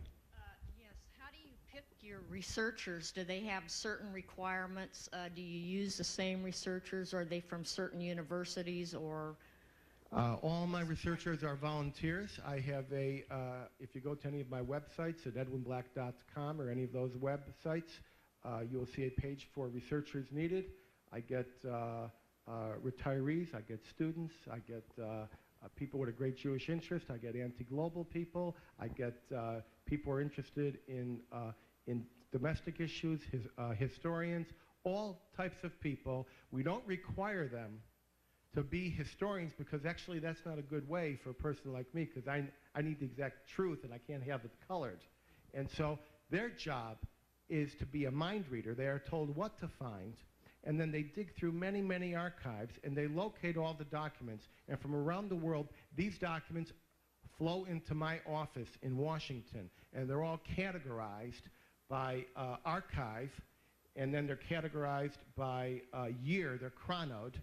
Yes, how do you pick your researchers? Do they have certain requirements? Do you use the same researchers? Are they from certain universities or? All my researchers are volunteers. I have a, if you go to any of my websites at edwinblack.com or any of those websites, you'll see a page for researchers needed. I get retirees, I get students, I get people with a great Jewish interest, I get anti-global people, I get people who are interested in domestic issues, historians, all types of people. We don't require them to be historians, because actually that's not a good way for a person like me, because I need the exact truth and I can't have it colored. And so their job is to be a mind reader. They are told what to find, and then they dig through many, many archives, and they locate all the documents. And from around the world, these documents flow into my office in Washington, and they're all categorized by archive, and then they're categorized by year. They're chronoed.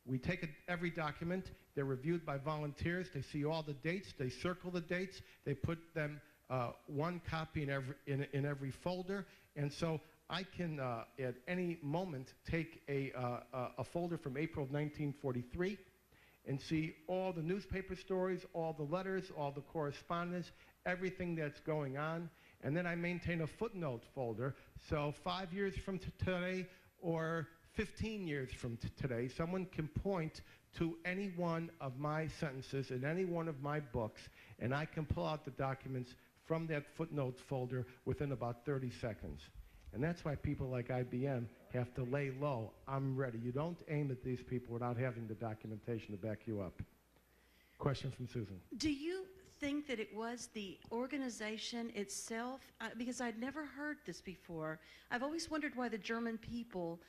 We take every document. They're reviewed by volunteers. They see all the dates. They circle the dates. They put them one copy in every folder. And so I can, at any moment, take a folder from April of 1943 and see all the newspaper stories, all the letters, all the correspondence, everything that's going on. And then I maintain a footnote folder. So 5 years from today, or 15 years from today, someone can point to any one of my sentences in any one of my books, and I can pull out the documents from that footnote folder within about 30 seconds. And that's why people like IBM have to lay low. I'm ready. You don't aim at these people without having the documentation to back you up. Question from Susan. Do you think that it was the organization itself? Because I'd never heard this before. I've always wondered why the German people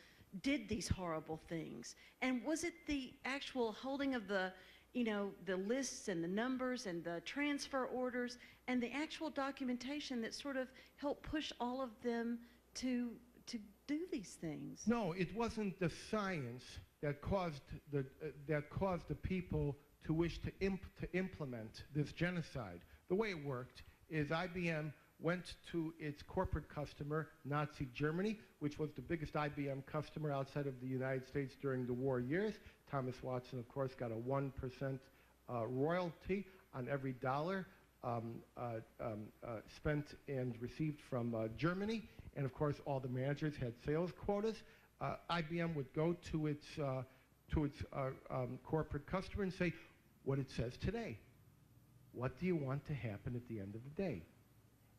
did these horrible things. And was it the actual holding of the, you know, the lists and the numbers and the transfer orders and the actual documentation that sort of helped push all of them to do these things? No, it wasn't the science that caused the people to wish to implement this genocide. The way it worked is IBM went to its corporate customer, Nazi Germany, which was the biggest IBM customer outside of the United States during the war years. Thomas Watson, of course, got a 1% royalty on every dollar spent and received from Germany. And of course, all the managers had sales quotas. IBM would go to its corporate customer and say what it says today. What do you want to happen at the end of the day?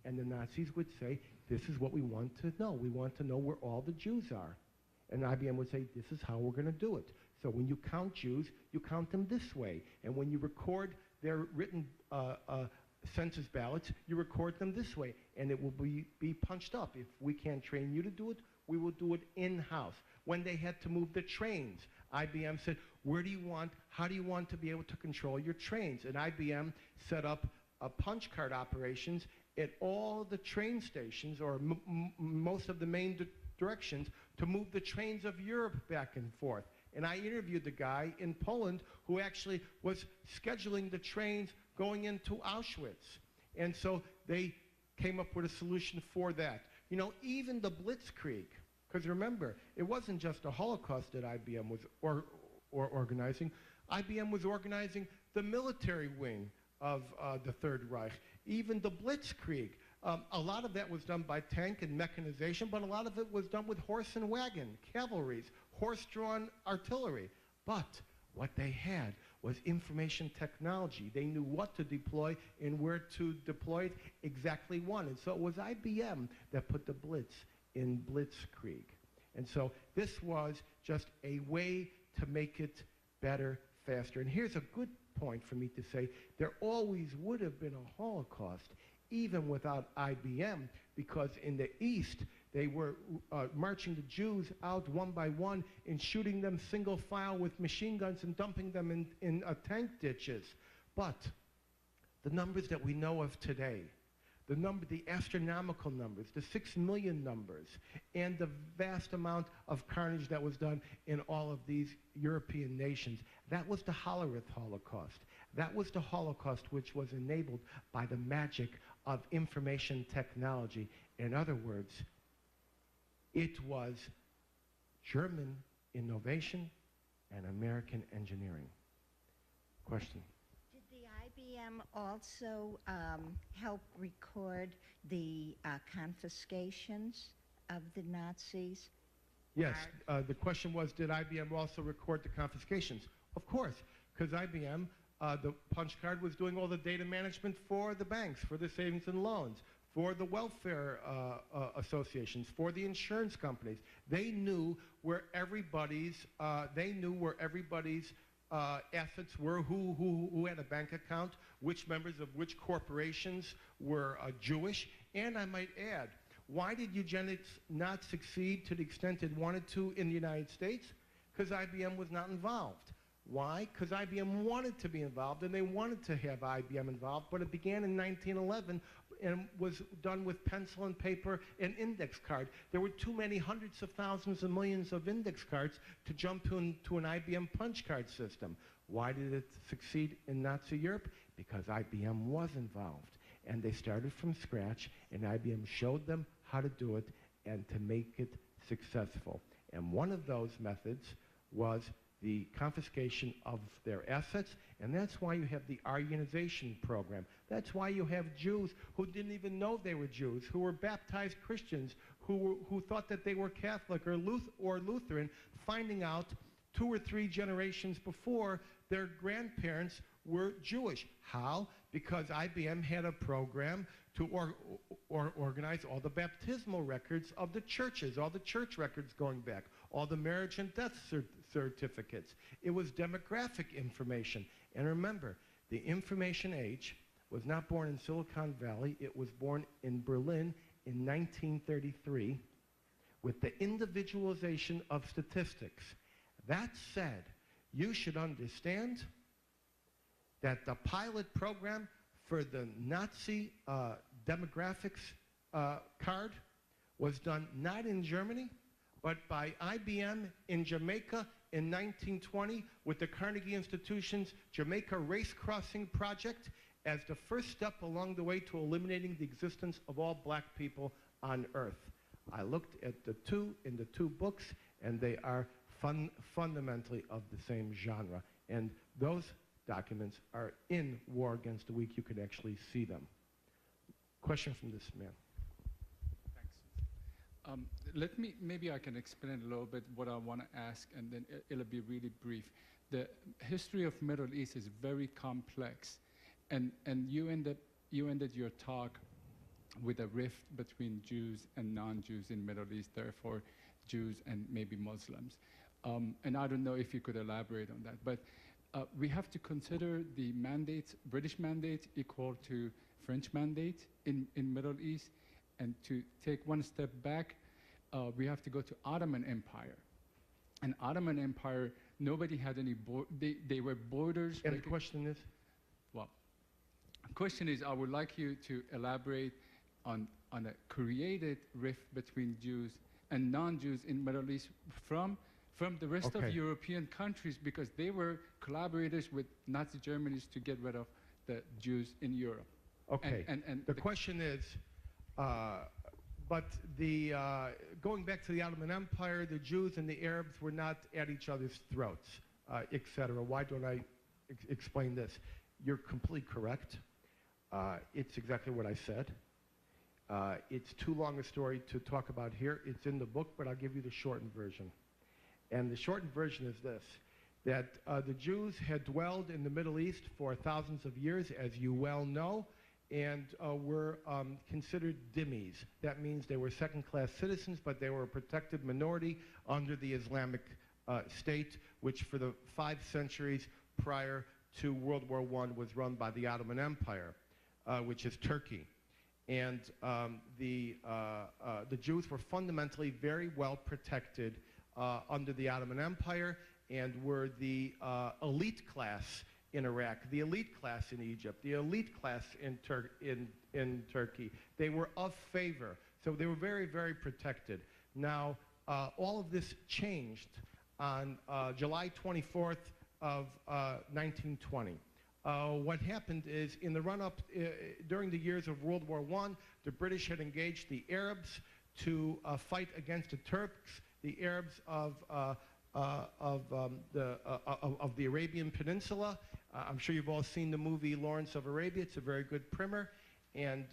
And the Nazis would say, this is what we want to know. We want to know where all the Jews are. And IBM would say, this is how we're going to do it. So when you count Jews, you count them this way. And when you record their written census ballots, you record them this way. And it will be punched up. If we can't train you to do it, we will do it in-house. When they had to move the trains, IBM said, how do you want to be able to control your trains? And IBM set up punch card operations at all the train stations, or most of the main directions, to move the trains of Europe back and forth. And I interviewed the guy in Poland who actually was scheduling the trains going into Auschwitz. And so they came up with a solution for that. You know, even the Blitzkrieg, because remember, it wasn't just the Holocaust that IBM was organizing. IBM was organizing the military wing of the Third Reich. Even the Blitzkrieg, a lot of that was done by tank and mechanization, but a lot of it was done with horse and wagon, cavalries, horse-drawn artillery. But what they had was information technology. They knew what to deploy and where to deploy it exactly one. And so it was IBM that put the Blitz in Blitzkrieg. And so this was just a way to make it better, faster. And here's a good point for me to say, there always would have been a Holocaust, even without IBM, because in the East, they were marching the Jews out one by one and shooting them single file with machine guns and dumping them in tank ditches. But the numbers that we know of today, the astronomical numbers, the 6 million numbers, and the vast amount of carnage that was done in all of these European nations, that was the Holocaust. That was the Holocaust which was enabled by the magic of information technology. In other words, it was German innovation and American engineering. Question? Did the IBM also help record the confiscations of the Nazis? Yes, the question was, did IBM also record the confiscations? Of course, because IBM, the punch card was doing all the data management for the banks, for the savings and loans, for the welfare associations, for the insurance companies. They knew where everybody's assets were, who had a bank account, which members of which corporations were Jewish, and I might add, why did eugenics not succeed to the extent it wanted to in the United States? Because IBM was not involved. Why? Because IBM wanted to be involved, and they wanted to have IBM involved, but it began in 1911 and was done with pencil and paper and index card. There were too many hundreds of thousands and millions of index cards to jump to an IBM punch card system. Why did it succeed in Nazi Europe? Because IBM was involved, and they started from scratch, and IBM showed them how to do it and to make it successful. And one of those methods was the confiscation of their assets, and that's why you have the Aryanization program. That's why you have Jews who didn't even know they were Jews, who were baptized Christians, who thought that they were Catholic or Lutheran, finding out 2 or 3 generations before their grandparents were Jewish. How? Because IBM had a program to organize all the baptismal records of the churches, all the church records going back, all the marriage and death certificates. It was demographic information. And remember, the information age was not born in Silicon Valley. It was born in Berlin in 1933 with the individualization of statistics. That said, you should understand that the pilot program for the Nazi demographics card was done not in Germany, but by IBM in Jamaica in 1920 with the Carnegie Institution's Jamaica Race Crossing Project as the first step along the way to eliminating the existence of all black people on Earth. I looked at the two in the 2 books, and they are fundamentally of the same genre. And those documents are in War Against the Weak. You can actually see them. Question from this man. Thanks. Maybe I can explain a little bit what I want to ask, and then it'll be really brief. The history of Middle East is very complex, and you ended your talk with a rift between Jews and non-Jews in Middle East, therefore Jews and maybe Muslims. And I don't know if you could elaborate on that, but we have to consider the mandates, British mandate equal to French mandate in Middle East, and to take one step back, we have to go to Ottoman Empire. And Ottoman Empire, nobody had any, they were borders. And the question is? Well, the question is, I would like you to elaborate on a created rift between Jews and non-Jews in Middle East from the rest of European countries, because they were collaborators with Nazi Germany to get rid of the Jews in Europe. Okay. And the question is, but going back to the Ottoman Empire, the Jews and the Arabs were not at each other's throats, etc. Why don't I explain this? You're completely correct. It's exactly what I said. It's too long a story to talk about here. It's in the book, but I'll give you the shortened version. And the shortened version is this, that the Jews had dwelled in the Middle East for thousands of years, as you well know, and were considered dhimmis. That means they were second-class citizens, but they were a protected minority under the Islamic State, which for the 5 centuries prior to World War I was run by the Ottoman Empire, which is Turkey. And the Jews were fundamentally very well protected under the Ottoman Empire, and were the elite class in Iraq, the elite class in Egypt, the elite class in Turkey. They were of favor, so they were very, very protected. Now, all of this changed on July 24th of 1920. What happened is, in the run-up, during the years of World War I, the British had engaged the Arabs to fight against the Turks, the Arabs of the Arabian Peninsula. I'm sure you've all seen the movie Lawrence of Arabia. It's a very good primer. And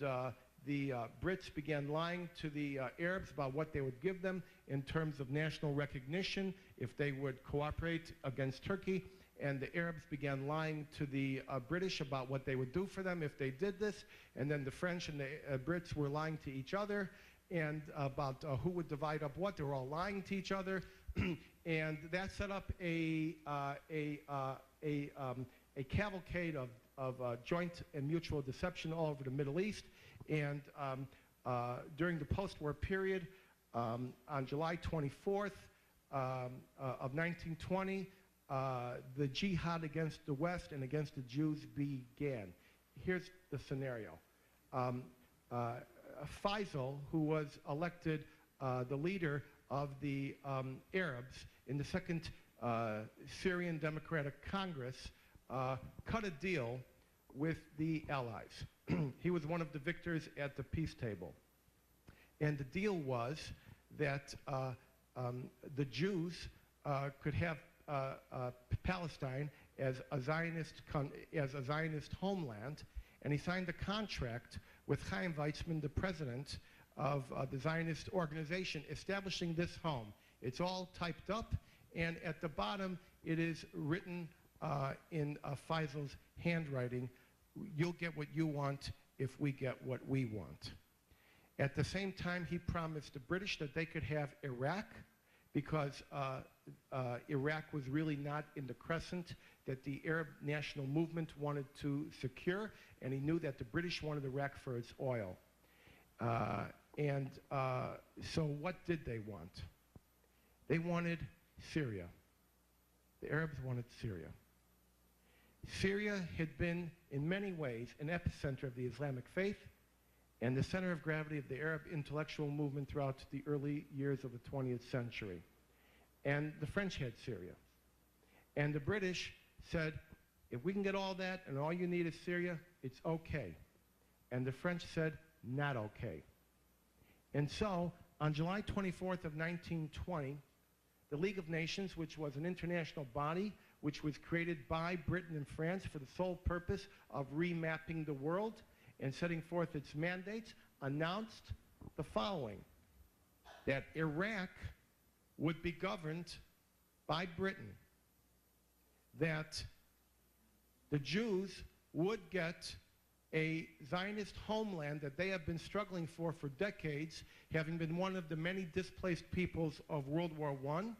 the Brits began lying to the Arabs about what they would give them in terms of national recognition if they would cooperate against Turkey. And the Arabs began lying to the British about what they would do for them if they did this. And then the French and the Brits were lying to each other and about who would divide up what. They were all lying to each other. And that set up a a cavalcade of joint and mutual deception all over the Middle East. And during the post-war period, on July 24th of 1920, the jihad against the West and against the Jews began. Here's the scenario. Faisal, who was elected the leader of the Arabs in the Second Syrian Democratic Congress, cut a deal with the Allies. He was one of the victors at the peace table. And the deal was that the Jews could have Palestine as a Zionist homeland, and he signed a contract with Chaim Weizmann, the president of the Zionist organization, establishing this home. It's all typed up, and at the bottom it is written in Faisal's handwriting, "You'll get what you want if we get what we want." At the same time, he promised the British that they could have Iraq, because Iraq was really not in the crescent that the Arab national movement wanted to secure, and he knew that the British wanted Iraq for its oil. So what did they want? They wanted Syria. The Arabs wanted Syria. Syria had been, in many ways, an epicenter of the Islamic faith and the center of gravity of the Arab intellectual movement throughout the early years of the 20th century. And the French had Syria. And the British said, if we can get all that and all you need is Syria, it's okay. And the French said, not okay. And so, on July 24th of 1920, the League of Nations, which was an international body which was created by Britain and France for the sole purpose of remapping the world and setting forth its mandates, announced the following: that Iraq would be governed by Britain, that the Jews would get a Zionist homeland that they have been struggling for decades, having been one of the many displaced peoples of World War I,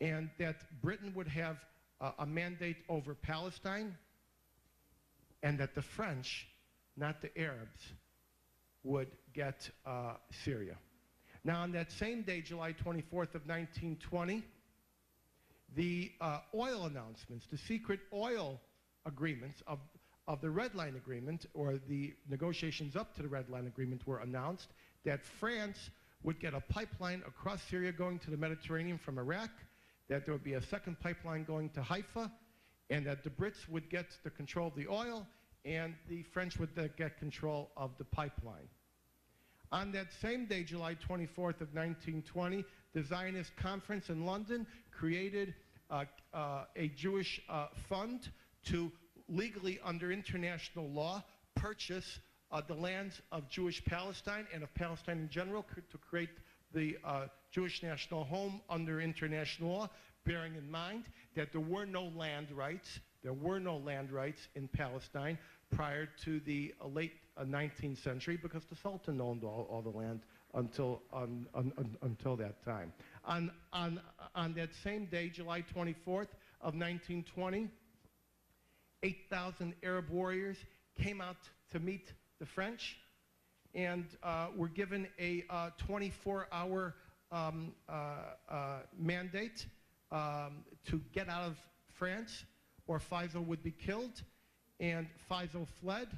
and that Britain would have a mandate over Palestine, and that the French, not the Arabs, would get Syria. Now, on that same day, July 24th of 1920, the oil announcements, the secret oil agreements of the Red Line Agreement, or the negotiations up to the Red Line Agreement, were announced, that France would get a pipeline across Syria going to the Mediterranean from Iraq, that there would be a second pipeline going to Haifa, and that the Brits would get the control of the oil, and the French would get control of the pipeline. On that same day, July 24th of 1920, the Zionist Conference in London created a Jewish fund to legally, under international law, purchase the lands of Jewish Palestine and of Palestine in general, to create the Jewish national home under international law, bearing in mind that there were no land rights in Palestine prior to the late 19th century, because the Sultan owned all the land until that time. On that same day, July 24th of 1920, 8,000 Arab warriors came out to meet the French, and were given a 24-hour mandate to get out of France, or Faisal would be killed. And Faisal fled,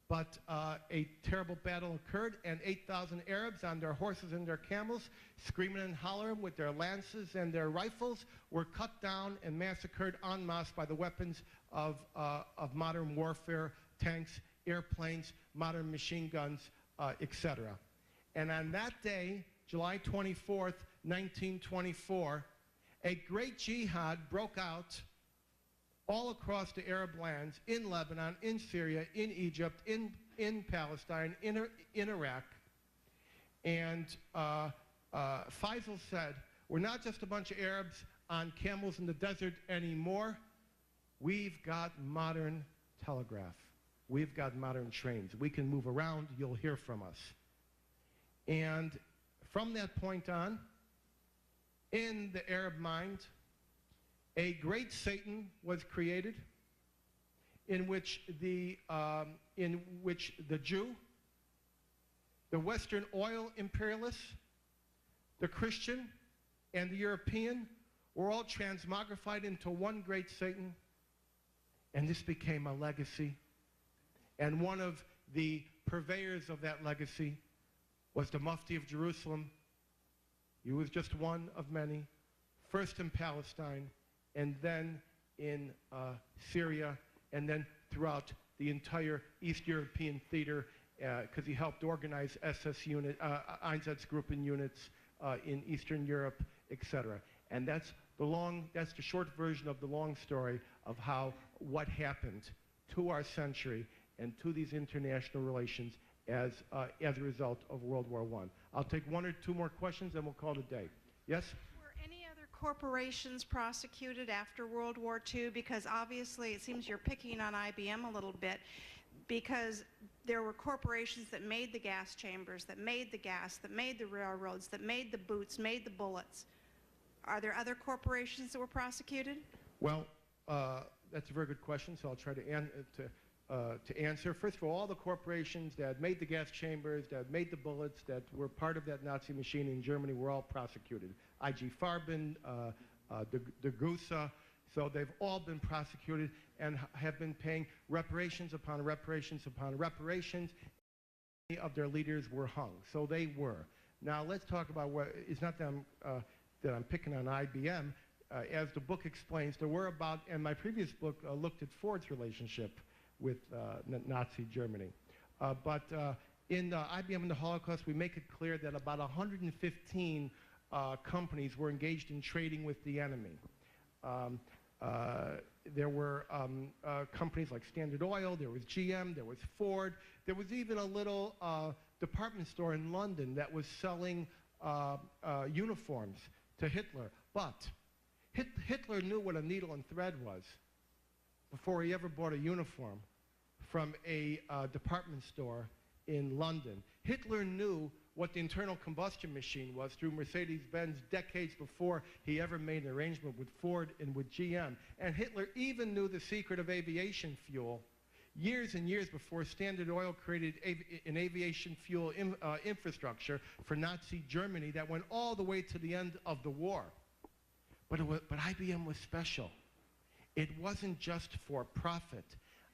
but a terrible battle occurred, and 8,000 Arabs on their horses and their camels, screaming and hollering with their lances and their rifles, were cut down and massacred en masse by the weapons of modern warfare, tanks, airplanes, modern machine guns, etc. And on that day, July 24th, 1924, a great jihad broke out all across the Arab lands, in Lebanon, in Syria, in Egypt, in Palestine, in Iraq. And Faisal said, we're not just a bunch of Arabs on camels in the desert anymore. We've got modern telegraph. We've got modern trains. We can move around. You'll hear from us. And from that point on, in the Arab mind, A great Satan was created in which the Jew, the Western oil imperialists, the Christian, and the European were all transmogrified into one great Satan, and this became a legacy. And one of the purveyors of that legacy was the Mufti of Jerusalem. He was just one of many, first in Palestine, and then in Syria, and then throughout the entire East European theater, because he helped organize SS unit, Einsatzgruppen units in Eastern Europe, etc. And that's the short version of the long story of what happened to our century and to these international relations as a result of World War I. I'll take one or two more questions and we'll call it a day. Yes? Were any other corporations prosecuted after World War II? Because obviously it seems you're picking on IBM a little bit, because there were corporations that made the gas chambers, that made the gas, that made the railroads, that made the boots, made the bullets. Are there other corporations that were prosecuted? Well, that's a very good question, so I'll try to answer. First of all the corporations that made the gas chambers, that made the bullets, that were part of that Nazi machine in Germany were all prosecuted. IG Farben, the Gusa, so they've all been prosecuted and have been paying reparations upon reparations upon reparations. Many of their leaders were hung, so they were. Now let's talk about what, it's not that I'm picking on IBM. As the book explains, there were about, and my previous book looked at Ford's relationship with Nazi Germany. But in IBM and the Holocaust, we make it clear that about 115 companies were engaged in trading with the enemy. There were companies like Standard Oil, there was GM, there was Ford, there was even a little department store in London that was selling uniforms to Hitler. But Hitler knew what a needle and thread was before he ever bought a uniform from a department store in London. Hitler knew what the internal combustion machine was through Mercedes-Benz decades before he ever made an arrangement with Ford and with GM. And Hitler even knew the secret of aviation fuel years and years before Standard Oil created an aviation fuel infrastructure for Nazi Germany that went all the way to the end of the war. But IBM was special. It wasn't just for profit.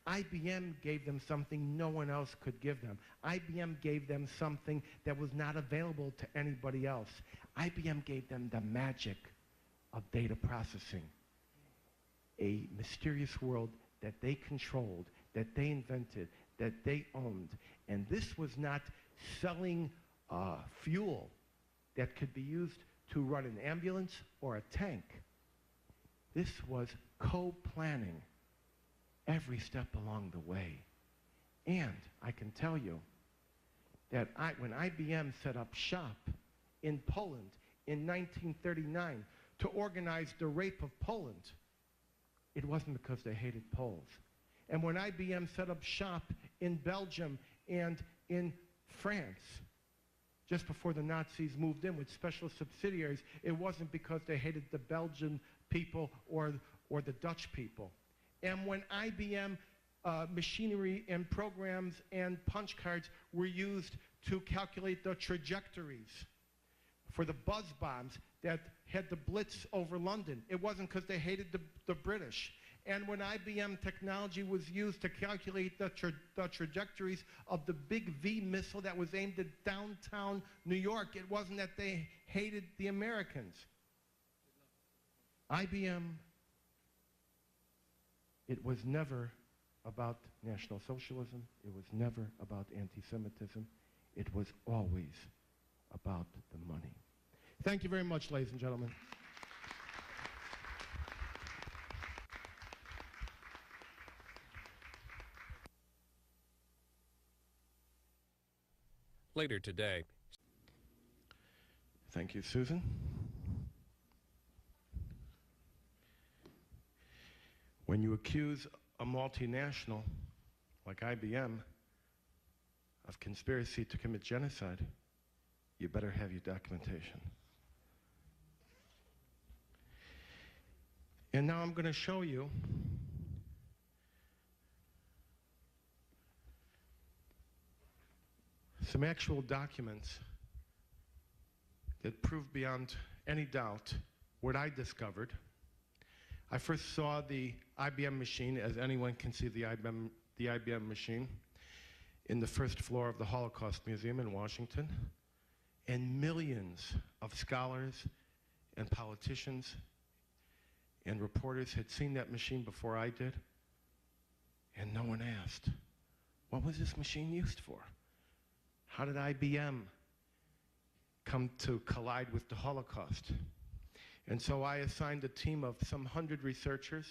IBM gave them something no one else could give them. IBM gave them something that was not available to anybody else. IBM gave them the magic of data processing, a mysterious world that they controlled, that they invented, that they owned. And this was not selling fuel that could be used to run an ambulance or a tank. This was co-planning every step along the way. And I can tell you that when IBM set up shop in Poland in 1939 to organize the rape of Poland, it wasn't because they hated Poles. And when IBM set up shop in Belgium and in France, just before the Nazis moved in with special subsidiaries, it wasn't because they hated the Belgian people or the Dutch people. And when IBM machinery and programs and punch cards were used to calculate the trajectories for the buzz bombs that had the blitz over London, it wasn't because they hated the British. And when IBM technology was used to calculate the trajectories of the big V missile that was aimed at downtown New York, it wasn't that they hated the Americans. IBM, it was never about National Socialism. It was never about anti-Semitism. It was always about the money. Thank you very much, ladies and gentlemen. Later today. Thank you, Susan. When you accuse a multinational like IBM of conspiracy to commit genocide, you better have your documentation. And now I'm going to show you some actual documents that prove beyond any doubt what I discovered. I first saw the IBM machine, as anyone can see the IBM machine, in the first floor of the Holocaust Museum in Washington. And millions of scholars and politicians and reporters had seen that machine before I did. And no one asked, what was this machine used for? How did IBM come to collide with the Holocaust? And so I assigned a team of some 100 researchers,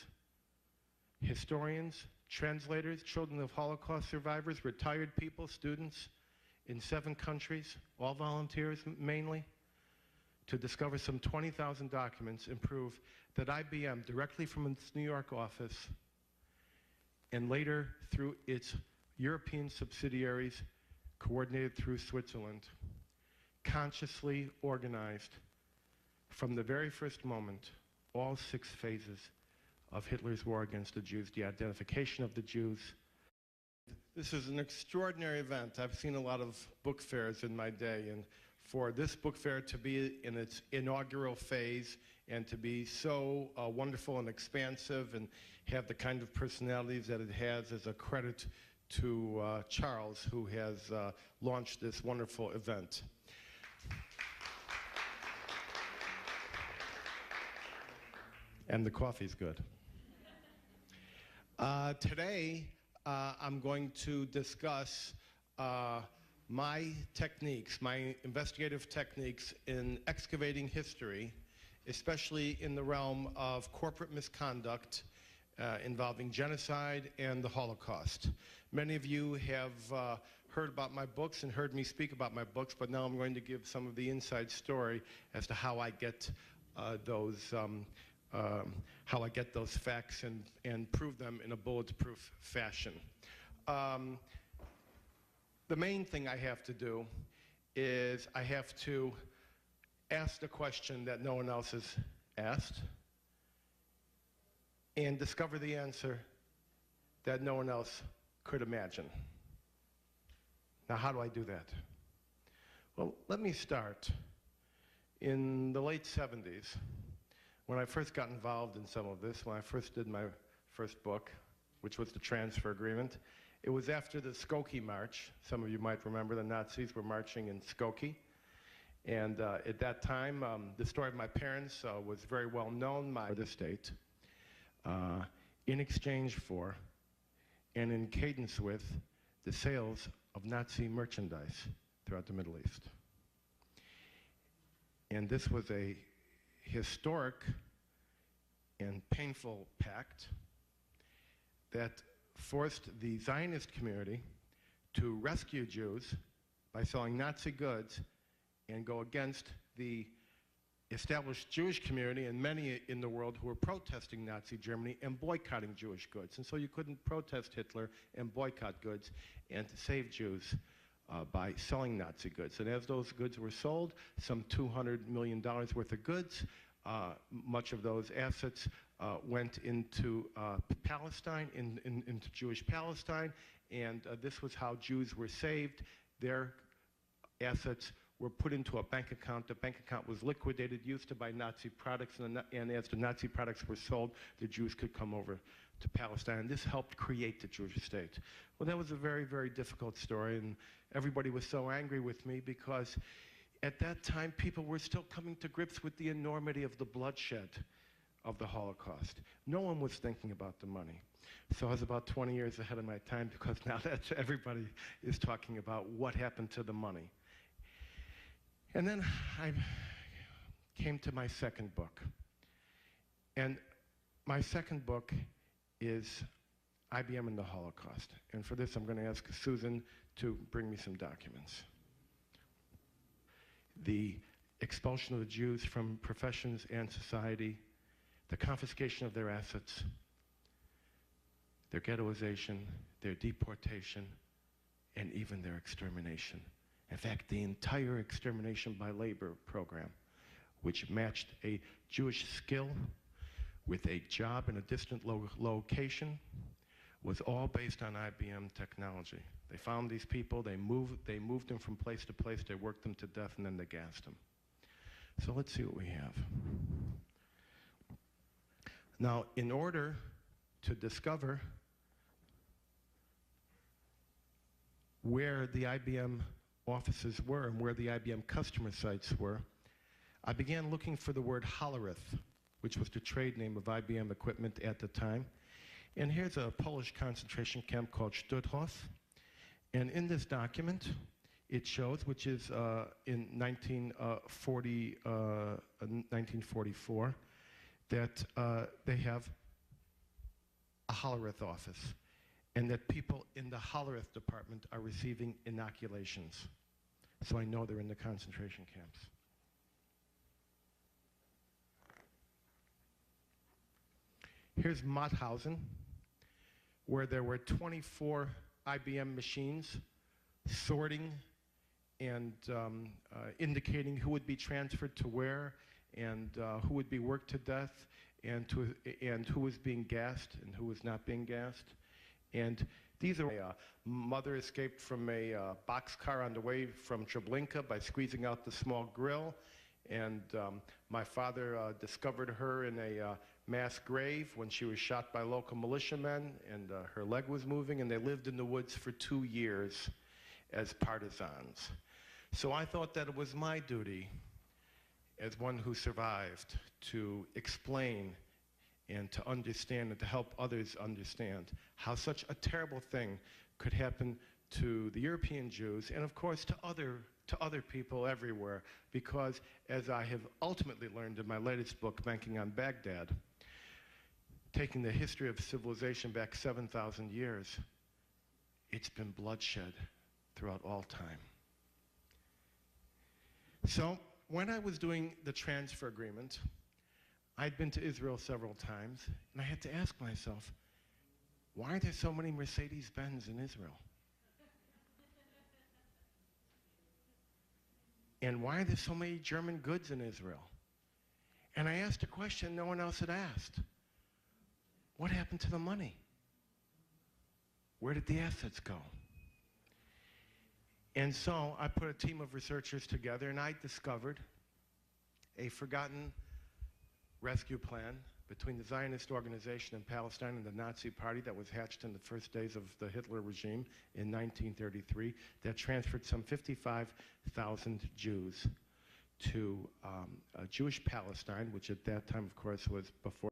historians, translators, children of Holocaust survivors, retired people, students in 7 countries, all volunteers mainly, to discover some 20,000 documents and prove that IBM, directly from its New York office, and later through its European subsidiaries, coordinated through Switzerland, consciously organized from the very first moment all 6 phases of Hitler's war against the Jews, the identification of the Jews. This is an extraordinary event. I've seen a lot of book fairs in my day, and for this book fair to be in its inaugural phase and to be so wonderful and expansive and have the kind of personalities that it has is a credit to Charles, who has launched this wonderful event. And the coffee's good. Today, I'm going to discuss my techniques, my investigative techniques in excavating history, especially in the realm of corporate misconduct involving genocide and the Holocaust. Many of you have heard about my books and heard me speak about my books, but now I'm going to give some of the inside story as to how I get those facts and prove them in a bulletproof fashion. The main thing I have to do is I have to ask the question that no one else has asked and discover the answer that no one else could imagine. Now, how do I do that? Well, let me start in the late 70s. When I first got involved in some of this, when I first did my first book, which was the transfer agreement, it was after the Skokie March. Some of you might remember the Nazis were marching in Skokie. And at that time, the story of my parents was very well known. My estate, in exchange for and in cadence with the sales of Nazi merchandise throughout the Middle East. And this was a historic and painful pact that forced the Zionist community to rescue Jews by selling Nazi goods and go against the established Jewish community and many in the world who were protesting Nazi Germany and boycotting Jewish goods. And so you couldn't protest Hitler and boycott goods and to save Jews by selling Nazi goods. And as those goods were sold, some $200 million worth of goods, much of those assets went into Palestine, into Jewish Palestine, and this was how Jews were saved. Their assets were put into a bank account. The bank account was liquidated, used to buy Nazi products, and as the Nazi products were sold, the Jews could come over to Palestine. And this helped create the Jewish state. Well, that was a very, very difficult story, and everybody was so angry with me because at that time, people were still coming to grips with the enormity of the bloodshed of the Holocaust. No one was thinking about the money. So I was about 20 years ahead of my time because now everybody is talking about what happened to the money. And then I came to my second book. And my second book is IBM and the Holocaust. And for this, I'm going to ask Susan to bring me some documents. The expulsion of the Jews from professions and society, the confiscation of their assets, their ghettoization, their deportation, and even their extermination. In fact, the entire extermination by labor program, which matched a Jewish skill with a job in a distant location was all based on IBM technology. They found these people, they moved them from place to place, they worked them to death, and then they gassed them. So let's see what we have. Now, in order to discover where the IBM offices were and where the IBM customer sites were, I began looking for the word Hollerith, which was the trade name of IBM equipment at the time. And here's a Polish concentration camp called Stutthof. And in this document, it shows, which is in 1944, that they have a Hollerith office, and that people in the Hollerith department are receiving inoculations. So I know they're in the concentration camps. Here's Mauthausen, where there were 24 IBM machines sorting and indicating who would be transferred to where, and who would be worked to death, and who was being gassed and who was not being gassed. And these are a mother escaped from a boxcar on the way from Treblinka by squeezing out the small grill, and my father discovered her in a mass grave when she was shot by local militiamen, and her leg was moving, and they lived in the woods for 2 years as partisans. So I thought that it was my duty, as one who survived, to explain and to understand and to help others understand how such a terrible thing could happen to the European Jews, and of course to other people everywhere, because as I have ultimately learned in my latest book, Banking on Baghdad, taking the history of civilization back 7,000 years, it's been bloodshed throughout all time. So when I was doing the transfer agreement, I'd been to Israel several times, and I had to ask myself, why are there so many Mercedes-Benz in Israel? And why are there so many German goods in Israel? And I asked a question no one else had asked. What happened to the money? Where did the assets go? And so I put a team of researchers together, and I discovered a forgotten rescue plan between the Zionist organization in Palestine and the Nazi Party that was hatched in the first days of the Hitler regime in 1933 that transferred some 55,000 Jews to Jewish Palestine, which at that time, of course, was before